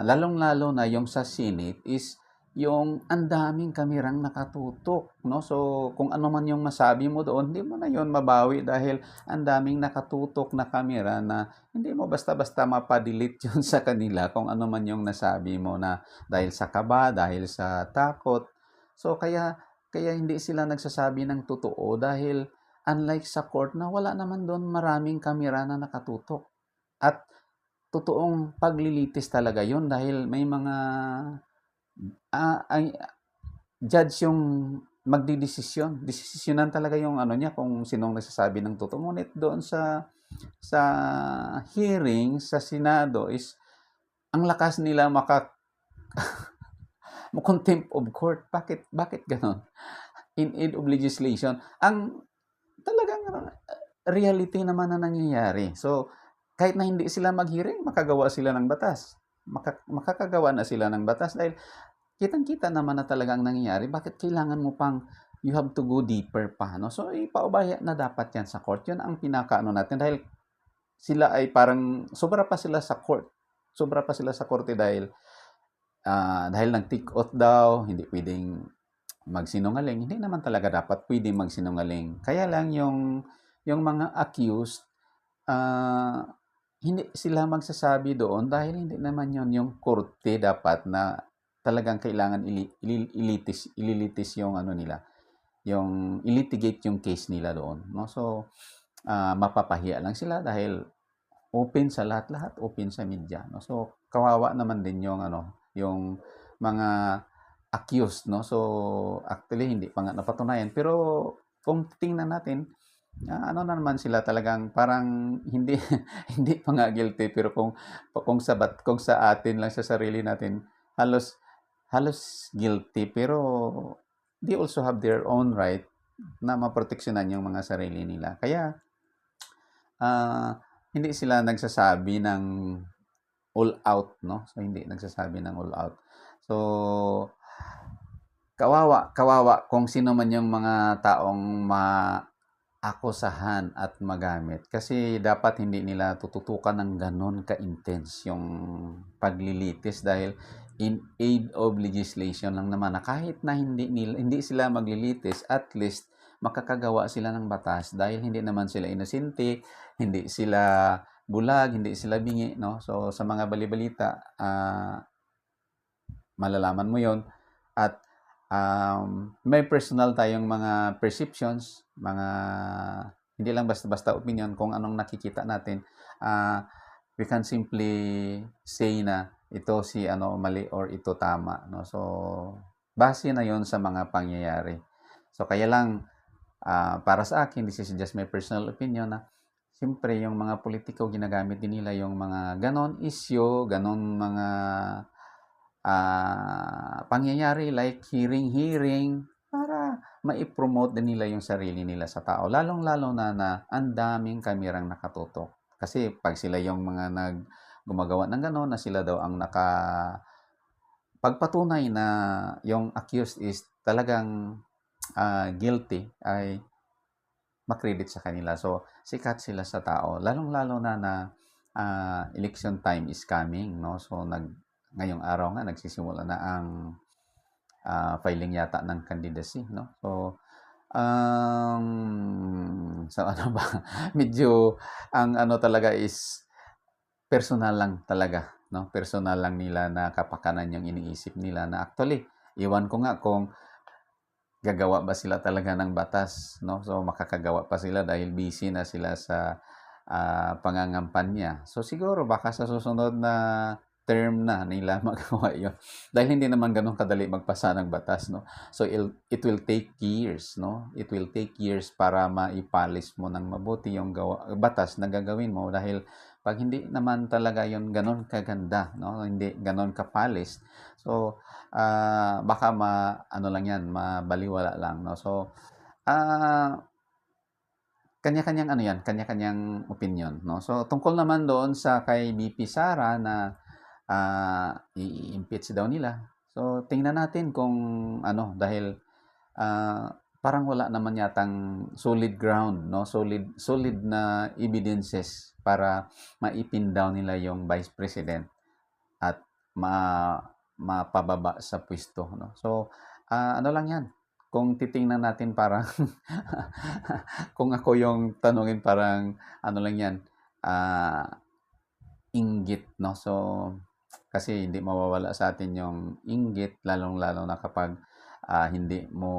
lalong-lalo na yung sa Senate is yung ang daming kamerang nakatutok, no? So kung ano man yung masabi mo doon, hindi mo na yon mabawi dahil ang daming nakatutok na kamera na hindi mo basta-basta mapadelete yun sa kanila kung ano man yung nasabi mo na dahil sa kaba, dahil sa takot. So kaya hindi sila nagsasabi ng totoo dahil unlike sa court na wala naman doon maraming kamera na nakatutok. At totoong paglilitis talaga yun dahil may mga ang judge yung desisyonan talaga yung ano niya kung sinong nagsasabi ng totoo. Ngunit doon sa hearing sa Senado is ang lakas nila contempt of court. Bakit ganon? In aid of legislation. Ang talagang reality naman na nangyayari. So kahit na hindi sila mag-hearing, makagawa sila ng batas. Makakagawa na sila ng batas dahil kitang-kita naman na talagang nangyayari. Bakit kailangan mo pang you have to go deeper pa, no? So ipaubaya na dapat yan sa court. Yun ang pinakaano natin dahil sila ay parang sobra pa sila sa court. Sobra pa sila sa korte dahil nag-take oath daw, hindi pwedeng magsinungaling. Hindi naman talaga dapat pwedeng magsinungaling. Kaya lang yung mga accused hindi sila magsasabi doon dahil hindi naman yon yung korte dapat na talagang kailangan ililitis yung ano nila, yung ilitigate yung case nila doon, no? So mapapahiya lang sila dahil open sa lahat-lahat, open sa media, no? So kawawa naman din yung yung mga accused, no? So actually hindi pa nga napatunayan pero kung tingnan natin ano na naman sila talagang parang hindi hindi pa nga guilty pero kung sa atin lang sa sarili natin halos guilty pero they also have their own right na maproteksyonan yung mga sarili nila. Kaya hindi sila nagsasabi ng all out, no? So hindi nagsasabi ng all out. So kawawa kung sino man yung mga taong akusahan at magamit kasi dapat hindi nila tututukan ng ganon ka-intense yung paglilitis dahil in aid of legislation lang naman na kahit na hindi sila maglilitis at least makakagawa sila ng batas dahil hindi naman sila inosente, hindi sila bulag, hindi sila bingi, no? So sa mga balibalita malalaman mo yon at may personal tayong mga perceptions, mga hindi lang basta-basta opinion kung anong nakikita natin. We can simply say na ito si mali or ito tama, no? So base na yon sa mga pangyayari. So kaya lang para sa akin, this is just my personal opinion na siyempre yung mga politiko ginagamit din nila yung mga ganon issue, ganon mga pangyayari like hearing para mai-promote din nila yung sarili nila sa tao. Lalong-lalo na ang daming kamerang nakatutok. Kasi pag sila yung mga gumagawa ng gano'n, na sila daw ang pagpatunay na yung accused is talagang guilty, ay makredit sa kanila. So, sikat sila sa tao. Lalong-lalo na election time is coming, no? So, ngayong araw nga, nagsisimula na ang filing yata ng candidacy, no? So, ano ba? Medyo, ang ano talaga is, personal lang talaga, no? Personal lang nila na kapakanan yung iniisip nila na actually, iwan ko nga kung gagawa ba sila talaga ng batas, no? So, makakagawa pa sila dahil busy na sila sa pangangampanya. So, siguro baka sa susunod na term na nila magawa yun. Dahil hindi naman ganun kadali magpasa ng batas, no? So, it will take years, no? It will take years para maipalis mo ng mabuti yung batas na gagawin mo, dahil pag hindi naman talaga yun ganun kaganda, no? Hindi ganun kapalis. So, baka ano lang yan, mabaliwala lang, no? So, kanya-kanyang ano yan, kanya-kanyang opinion, no? So, tungkol naman doon sa kay BP Sara na i-impeach daw nila. So, tingnan natin kung ano, dahil parang wala naman yatang solid ground, no? Solid na evidences para maipin down nila yung Vice President at mapababa sa pwesto, no? So, ano lang yan. Kung titingnan natin parang kung ako yung tanungin, parang ano lang yan, inggit, no? So, kasi hindi mawawala sa atin yung inggit, lalong-lalo na kapag hindi mo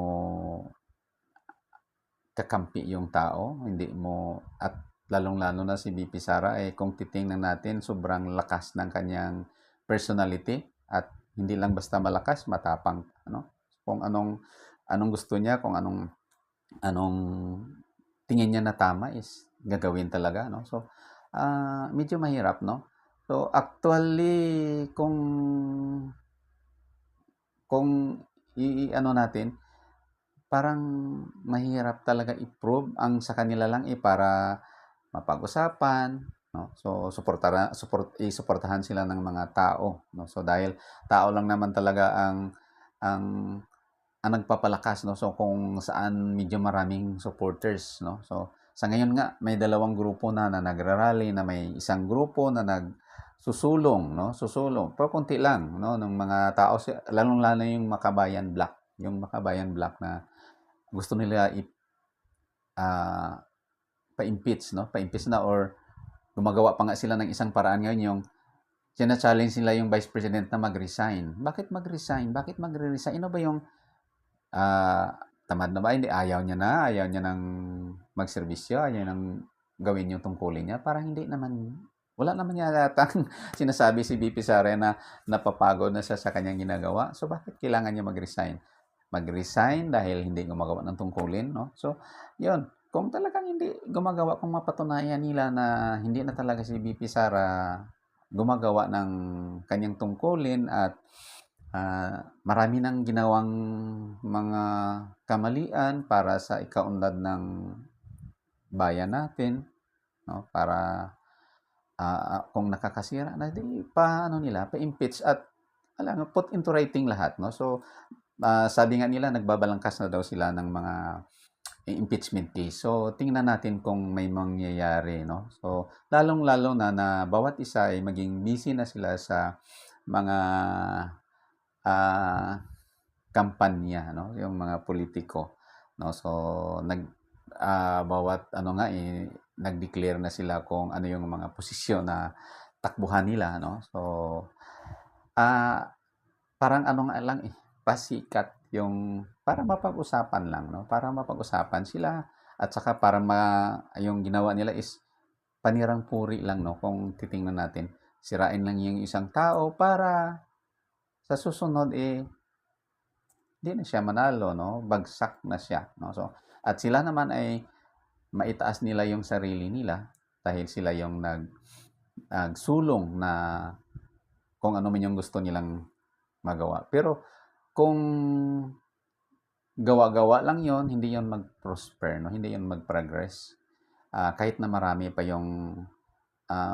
kakampi yung tao, hindi mo, at lalong-lalo na si BP Sara, kung titingnan natin, sobrang lakas ng kanyang personality, at hindi lang basta malakas, matapang, ano? Kung anong gusto niya, kung anong tingin niya na tama is gagawin talaga, no? So, medyo mahirap, no? So, actually, kung ano natin, parang mahirap talaga i-prove. Ang sa kanila lang para mapag-usapan, no? So, suportahan sila ng mga tao, no? So, dahil tao lang naman talaga ang nagpapalakas, no? So, kung saan medyo maraming supporters, no? So, sa ngayon nga, may dalawang grupo na nagrarally, na may isang grupo na susulong, no? Susulong. Pero konti lang, no? Ng mga tao, lalong-lalo yung Makabayan Black. Yung Makabayan Black na gusto nila pa-impeach, no? Pa-impeach na, or gumagawa pa nga sila ng isang paraan ngayon, yung sina-challenge nila yung Vice President na mag-resign. Bakit mag-resign? Bakit magre-resign? Ano ba yung tamad na ba? Hindi, ayaw niya nang magserbisyo, ayaw nang gawin yung tungkulin niya. Parang hindi naman, wala naman yatang sinasabi si BP Sara na napapagod na siya sa kanyang ginagawa. So, bakit kailangan niya mag-resign? Mag-resign dahil hindi gumagawa ng tungkulin, no? So, yun. Kung talagang hindi gumagawa, kung mapatunayan nila na hindi na talaga si BP Sara gumagawa ng kanyang tungkulin, at marami nang ginawang mga kamalian para sa ikaunlad ng bayan natin, no? Para kung nakakasira na, di pa-impeach at put into writing lahat, no? So, sabi nga nila, nagbabalangkas na daw sila ng mga impeachment case. So, tingnan natin kung may mangyayari, no? So, lalong-lalo na bawat isa ay maging busy na sila sa mga kampanya, no? Yung mga politiko, no? So, bawat nag-declare na sila kung ano yung mga posisyon na takbuhan nila, no? So, parang nga lang, pasikat yung para mapag-usapan lang, no? Para mapag-usapan sila, at saka para yung ginawa nila is panirang puri lang, no? Kung titingnan natin, sirain lang yung isang tao para sa susunod hindi na siya manalo, no? Bagsak na siya, no? So, at sila naman ay maitaas nila yung sarili nila dahil sila yung nagsulong na kung ano man yung gusto nilang magawa. Pero kung gawa-gawa lang yon, hindi yon mag-prosper, no? Hindi yon mag-progress. Kahit na marami pa yung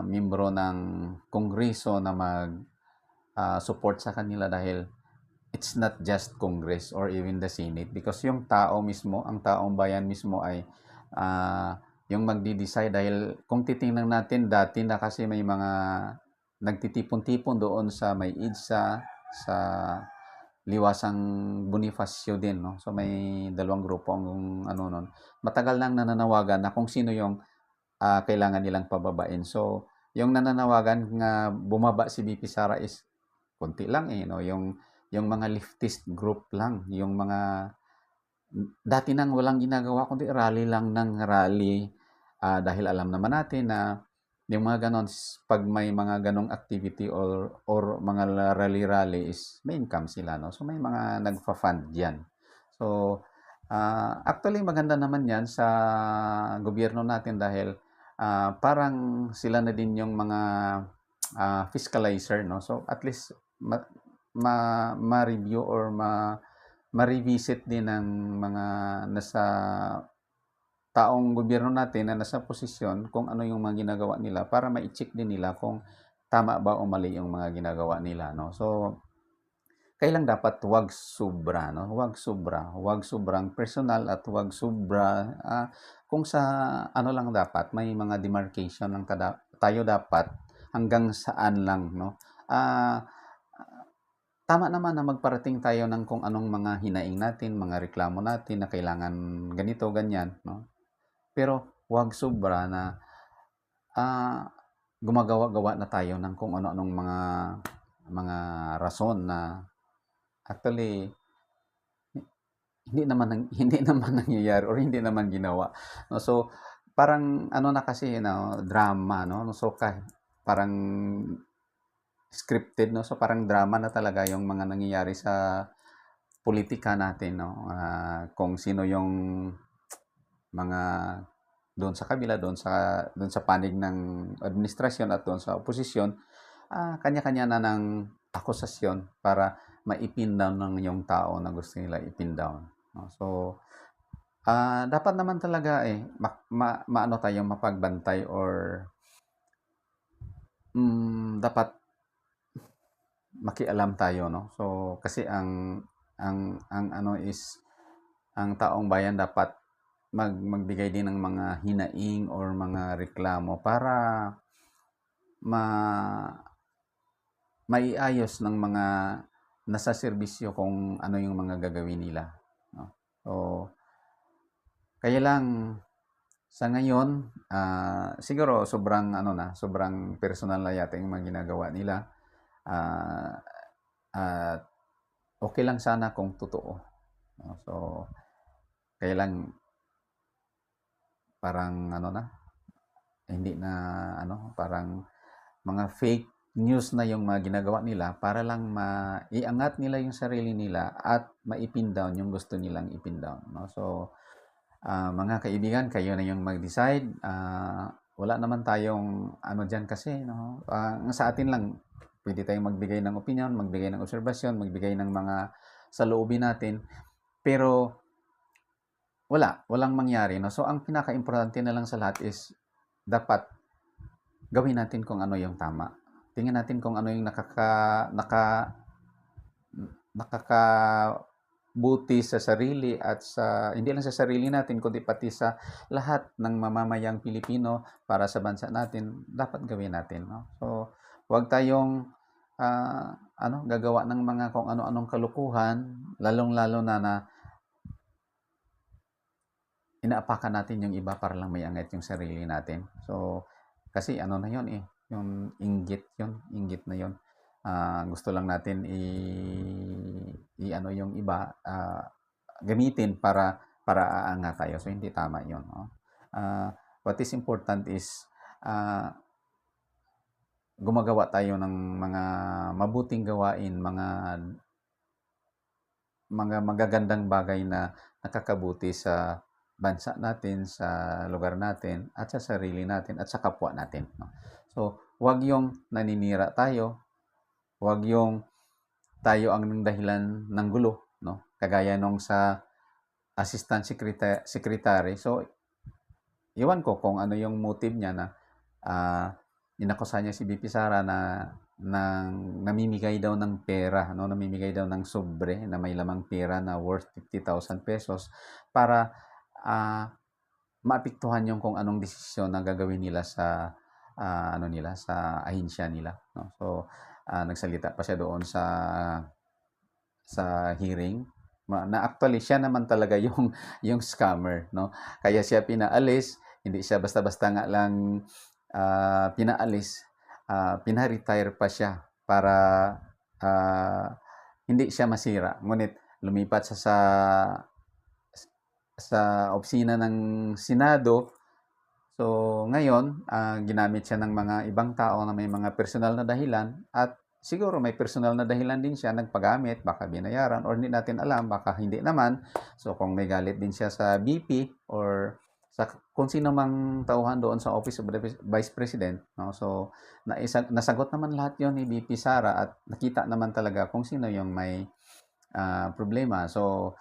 membro ng kongreso na support sa kanila dahil it's not just Congress or even the Senate because yung tao mismo, ang taong bayan mismo ay yung magdi-decide dahil kung titingnan natin dati na kasi may mga nagtitipon-tipon doon sa may EDSA, sa Liwasang Bonifacio din, no? So may dalawang grupo ang ano nun. Matagal nang nananawagan na kung sino yung kailangan nilang pababain. So yung nananawagan nga bumaba si VP Sara is konti lang no? Yung mga leftist group lang, yung mga dati nang walang ginagawa kundi rally lang ng rally dahil alam naman natin na yung mga ganon, pag may mga ganong activity or mga rally-rally is may income sila, no? So may mga nagfa-fund diyan. So actually maganda naman yan sa gobyerno natin dahil parang sila na din yung mga fiscalizer, no? So at least ma-review or ma-revisit din ng mga nasa taong gobyerno natin na nasa posisyon kung ano yung mga ginagawa nila para ma-check din nila kung tama ba o mali yung mga ginagawa nila, no? So kailang dapat wag sobra, no? Wag sobra, wag sobrang personal at wag sobra kung sa ano lang dapat may mga demarcation lang tayo dapat hanggang saan lang, no? Tama naman na magparating tayo ng kung anong mga hinaing natin, mga reklamo natin na kailangan ganito, ganyan, no? Pero wag sobra na gumagawa-gawa na tayo ng kung ano-anong mga rason na actually hindi naman nangyayari or hindi naman ginawa, no? So parang ano na kasi, no, drama, no? So parang scripted, no? So parang drama na talaga yung mga nangyayari sa politika natin, no? Kung sino yung mga doon sa kabila, doon sa panig ng administrasyon at doon sa oposisyon, kanya-kanya na ng akusasyon para ma-pin down ng yung tao na gusto nila i-pin down, no? So dapat naman talaga maano tayo mapagbantay or dapat makialam tayo, no? So kasi ang ano is ang taong bayan dapat magbigay din ng mga hinaing or mga reklamo para maiayos ng mga nasa serbisyo kung ano yung mga gagawin nila, no? So kaya lang sa ngayon siguro sobrang sobrang personal na yata yung mga ginagawa nila at okay lang sana kung totoo, no? So kaya lang parang hindi na parang mga fake news na yung mga ginagawa nila para lang maiangat nila yung sarili nila at ma-pin down yung gusto nilang i-pin down, no? So mga kaibigan, kayo na yung mag-decide. Wala naman tayong diyan kasi, no? Sa atin lang pwede tayong magbigay ng opinion, magbigay ng obserbasyon, magbigay ng mga saloobin natin, pero walang mangyari, no? So ang pinaka-importante na lang sa lahat is dapat gawin natin kung ano yung tama. Tingnan natin kung ano yung nakakabuti sa sarili at hindi lang sa sarili natin kundi pati sa lahat ng mamamayang Pilipino para sa bansa natin, dapat gawin natin, no? So huwag tayong gagawa ng mga kung ano-anong kalukuhan, lalong-lalo na inaapakan natin yung iba para lang may angat yung sarili natin. So kasi na yun yung inggit na yun. Gusto lang natin yung iba gamitin para aangat tayo. So hindi tama yun, no? What is important is gumagawa tayo ng mga mabuting gawain, mga magagandang bagay na nakakabuti sa bansa natin, sa lugar natin, at sa sarili natin, at sa kapwa natin, no? So, wag yung naninira tayo, wag yung tayo ang dahilan ng gulo, no? Kagaya nung sa assistant secretary. So, iwan ko kung ano yung motive niya na inakusahan niya si VP Sara na namimigay daw ng pera, no? Namimigay daw ng sobre na may lamang pera na worth 50,000 pesos para maapektuhan yung kung anong desisyon na gagawin nila sa sa ahensya nila, no? So, nagsalita pa siya doon sa hearing na actually siya naman talaga yung scammer, no? Kaya siya pinaalis, hindi siya basta-basta nga lang pinaalis, pina-retire pa siya para hindi siya masira. Ngunit lumipat siya sa opisina ng Senado. So, ngayon, ginamit siya ng mga ibang tao na may mga personal na dahilan at siguro may personal na dahilan din siya nagpagamit, baka binayaran or hindi natin alam, baka hindi naman. So, kung may galit din siya sa VP or sa kung sino mang tauhan doon sa Office of the Vice President, no? So, nasagot naman lahat yon ni VP Sara at nakita naman talaga kung sino yung may problema. So,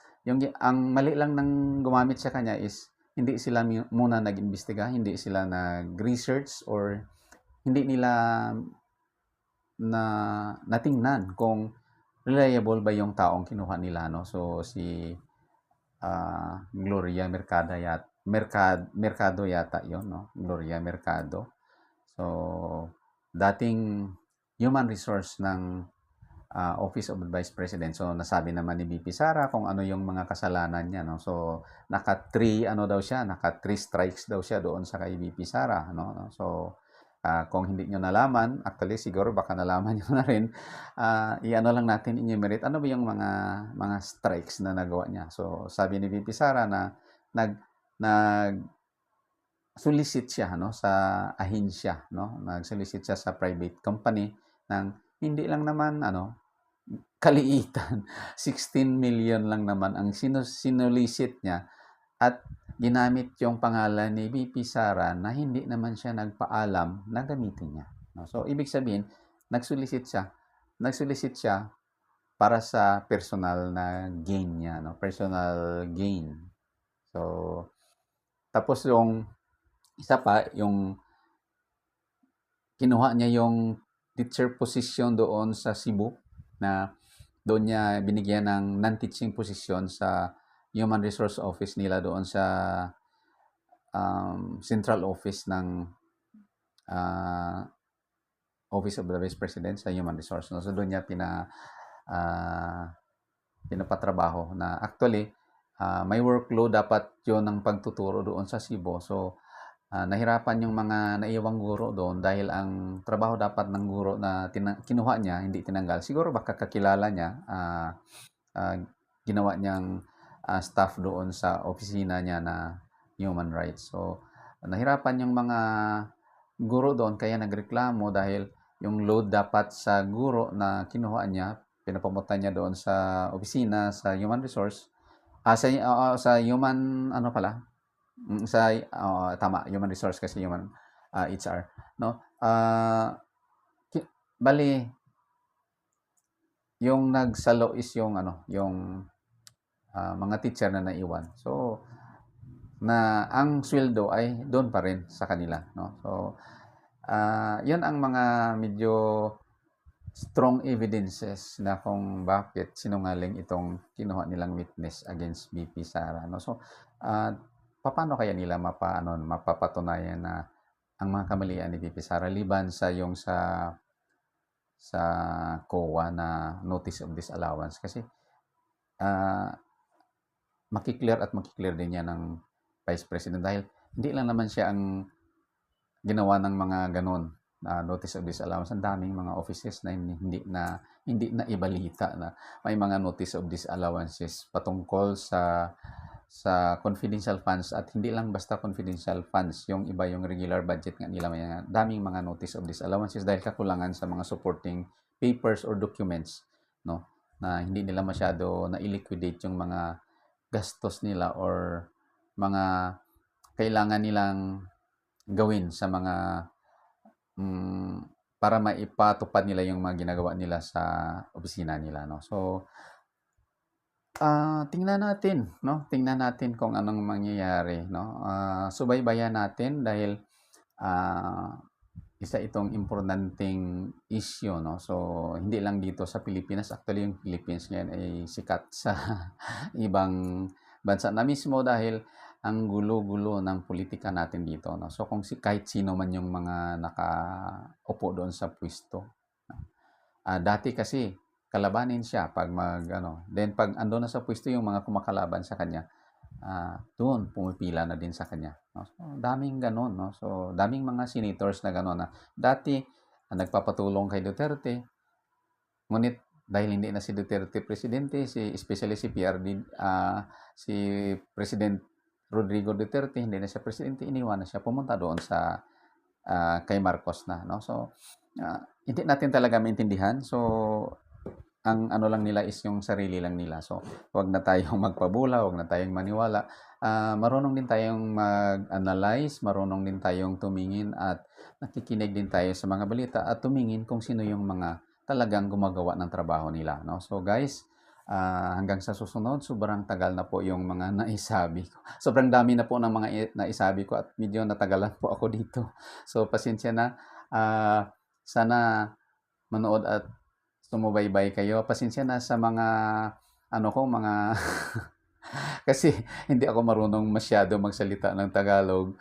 ang mali lang ng gumamit sa kanya is hindi sila muna nag-imbestiga, hindi sila nag-research or hindi nila natingnan kung reliable ba yung taong kinuha nila, no? So, si Gloria Mercado yata yun, no? Gloria Mercado. So, dating human resource ng Office of the Vice President. So, nasabi naman ni VP Sara kung ano yung mga kasalanan niya, no? So, naka-3 strikes daw siya doon sa kay VP Sara, no? So, kung hindi nyo nalaman, actually siguro baka nalaman nyo na rin, i-ano lang natin enumerate ano ba yung mga strikes na nagawa niya. So, sabi ni VP Sara na nag-solicit siya, no, sa ahensya, no? Nag-solicit siya sa private company ng hindi lang naman kaliitan. 16 million lang naman ang sinulisit niya at ginamit yung pangalan ni VP Sara na hindi naman siya nagpaalam na gamitin niya. No? So, ibig sabihin, nagsulisit siya para sa personal na gain niya, no? Personal gain. So, tapos yung isa pa, yung kinuha niya yung teacher position doon sa Cebu na doon niya binigyan ng non-teaching position sa Human Resource Office nila doon sa central office ng Office of the Vice President sa Human Resource. No? So, doon niya pinapatrabaho na actually may workload dapat yun ng pagtuturo doon sa Cebu. So, nahirapan yung mga naiwang guro doon dahil ang trabaho dapat ng guro na kinuha niya, hindi tinanggal. Siguro baka kakilala niya, ginawa niyang staff doon sa opisina niya na human rights. So, nahirapan yung mga guro doon kaya nagreklamo dahil yung load dapat sa guro na kinuha niya, pinapamunta niya doon sa opisina, sa human resource, sa human, tama, human resource kasi human HR, no? Bali, yung nagsalo is yung mga teacher na naiwan. So, ang sweldo ay doon pa rin sa kanila, no? So, yun ang mga medyo strong evidences na kung bakit sinungaling itong kinuha nilang witness against VP Sara, no? So, paano kaya nila mapapatunayan na ang mga kamalian ni VP Sara liban sa COA na notice of disallowance? Kasi makiklear din yan ng Vice President dahil hindi lang naman siya ang ginawa ng mga ganon notice of disallowance. Ang daming mga offices na hindi na ibalita na may mga notice of disallowances patungkol sa confidential funds at hindi lang basta confidential funds, yung iba yung regular budget nga nila, may daming mga notice of disallowances dahil kakulangan sa mga supporting papers or documents, no, na hindi nila masyado na i-liquidate yung mga gastos nila or mga kailangan nilang gawin sa mga para maipatupad nila yung mga ginagawa nila sa opisina nila, no. So, Tingnan natin, 'no? Tingnan natin kung anong mangyayari, 'no? Subaybayan natin dahil, ah, isa itong importanteng issue, 'no? So, hindi lang dito sa Pilipinas, actually yung Philippines ngayon ay sikat sa ibang bansa na mismo dahil ang gulo-gulo ng politika natin dito, 'no? So, kung kahit sino man yung mga nakaupo doon sa puwesto, dati kasi kalabanin siya 'pag mag-ano, then 'pag andun na sa puwesto yung mga kumakalaban sa kanya, doon pumipila na din sa kanya, 'no. So, daming gano'n, 'no. So, daming mga senators na gano'n na dati, nagpapatulong kay Duterte, ngunit dahil hindi na si Duterte presidente, especially si si President Rodrigo Duterte, hindi na siya presidente, iniwan na siya, pumunta doon sa, kay Marcos na, 'no. So, hindi natin talaga maintindihan. So, ang ano lang nila is yung sarili lang nila. So, wag na tayong magpabula, wag na tayong maniwala. Marunong din tayong mag-analyze, marunong din tayong tumingin at nakikinig din tayo sa mga balita at tumingin kung sino yung mga talagang gumagawa ng trabaho nila, 'no. So, guys, hanggang sa susunod, sobrang tagal na po yung mga naisabi ko. Sobrang dami na po ng mga naisabi ko at medyo natagalan po ako dito. So, pasensya na. Sana manood at sumubaybay kayo. Pasensya na sa mga ano ko, mga kasi hindi ako marunong masyado magsalita ng Tagalog.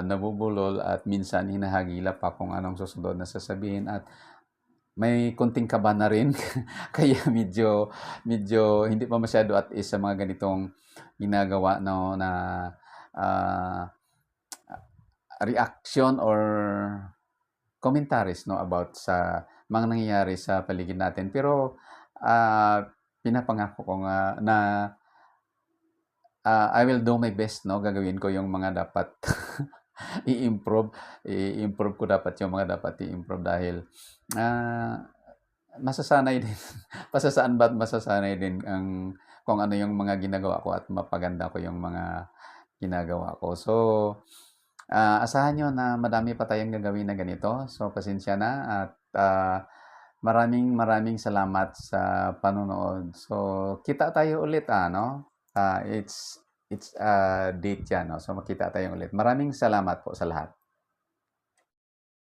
Nabubulol at minsan hinahagilap pa kung anong susunod na sasabihin at may konting kaba na rin. Kaya medyo hindi pa masyado at is sa mga ganitong ginagawa, 'no, na reaction or commentaries, 'no, about sa mga nangyayari sa paligid natin. Pero, pinapangako ko nga na, I will do my best, 'no, gagawin ko yung mga dapat i-improve. I-improve ko dapat yung mga dapat i-improve dahil, masasanay din pasasaan ba't masasanay din kung ano yung mga ginagawa ko at mapaganda ko yung mga ginagawa ko. So, asahan niyo na madami pa tayong gagawin na ganito. So, pasensya na at, maraming salamat sa panonood. So, kita tayo ulit, ano? It's a date 'yan, 'no? So, magkita tayo ulit. Maraming salamat po sa lahat.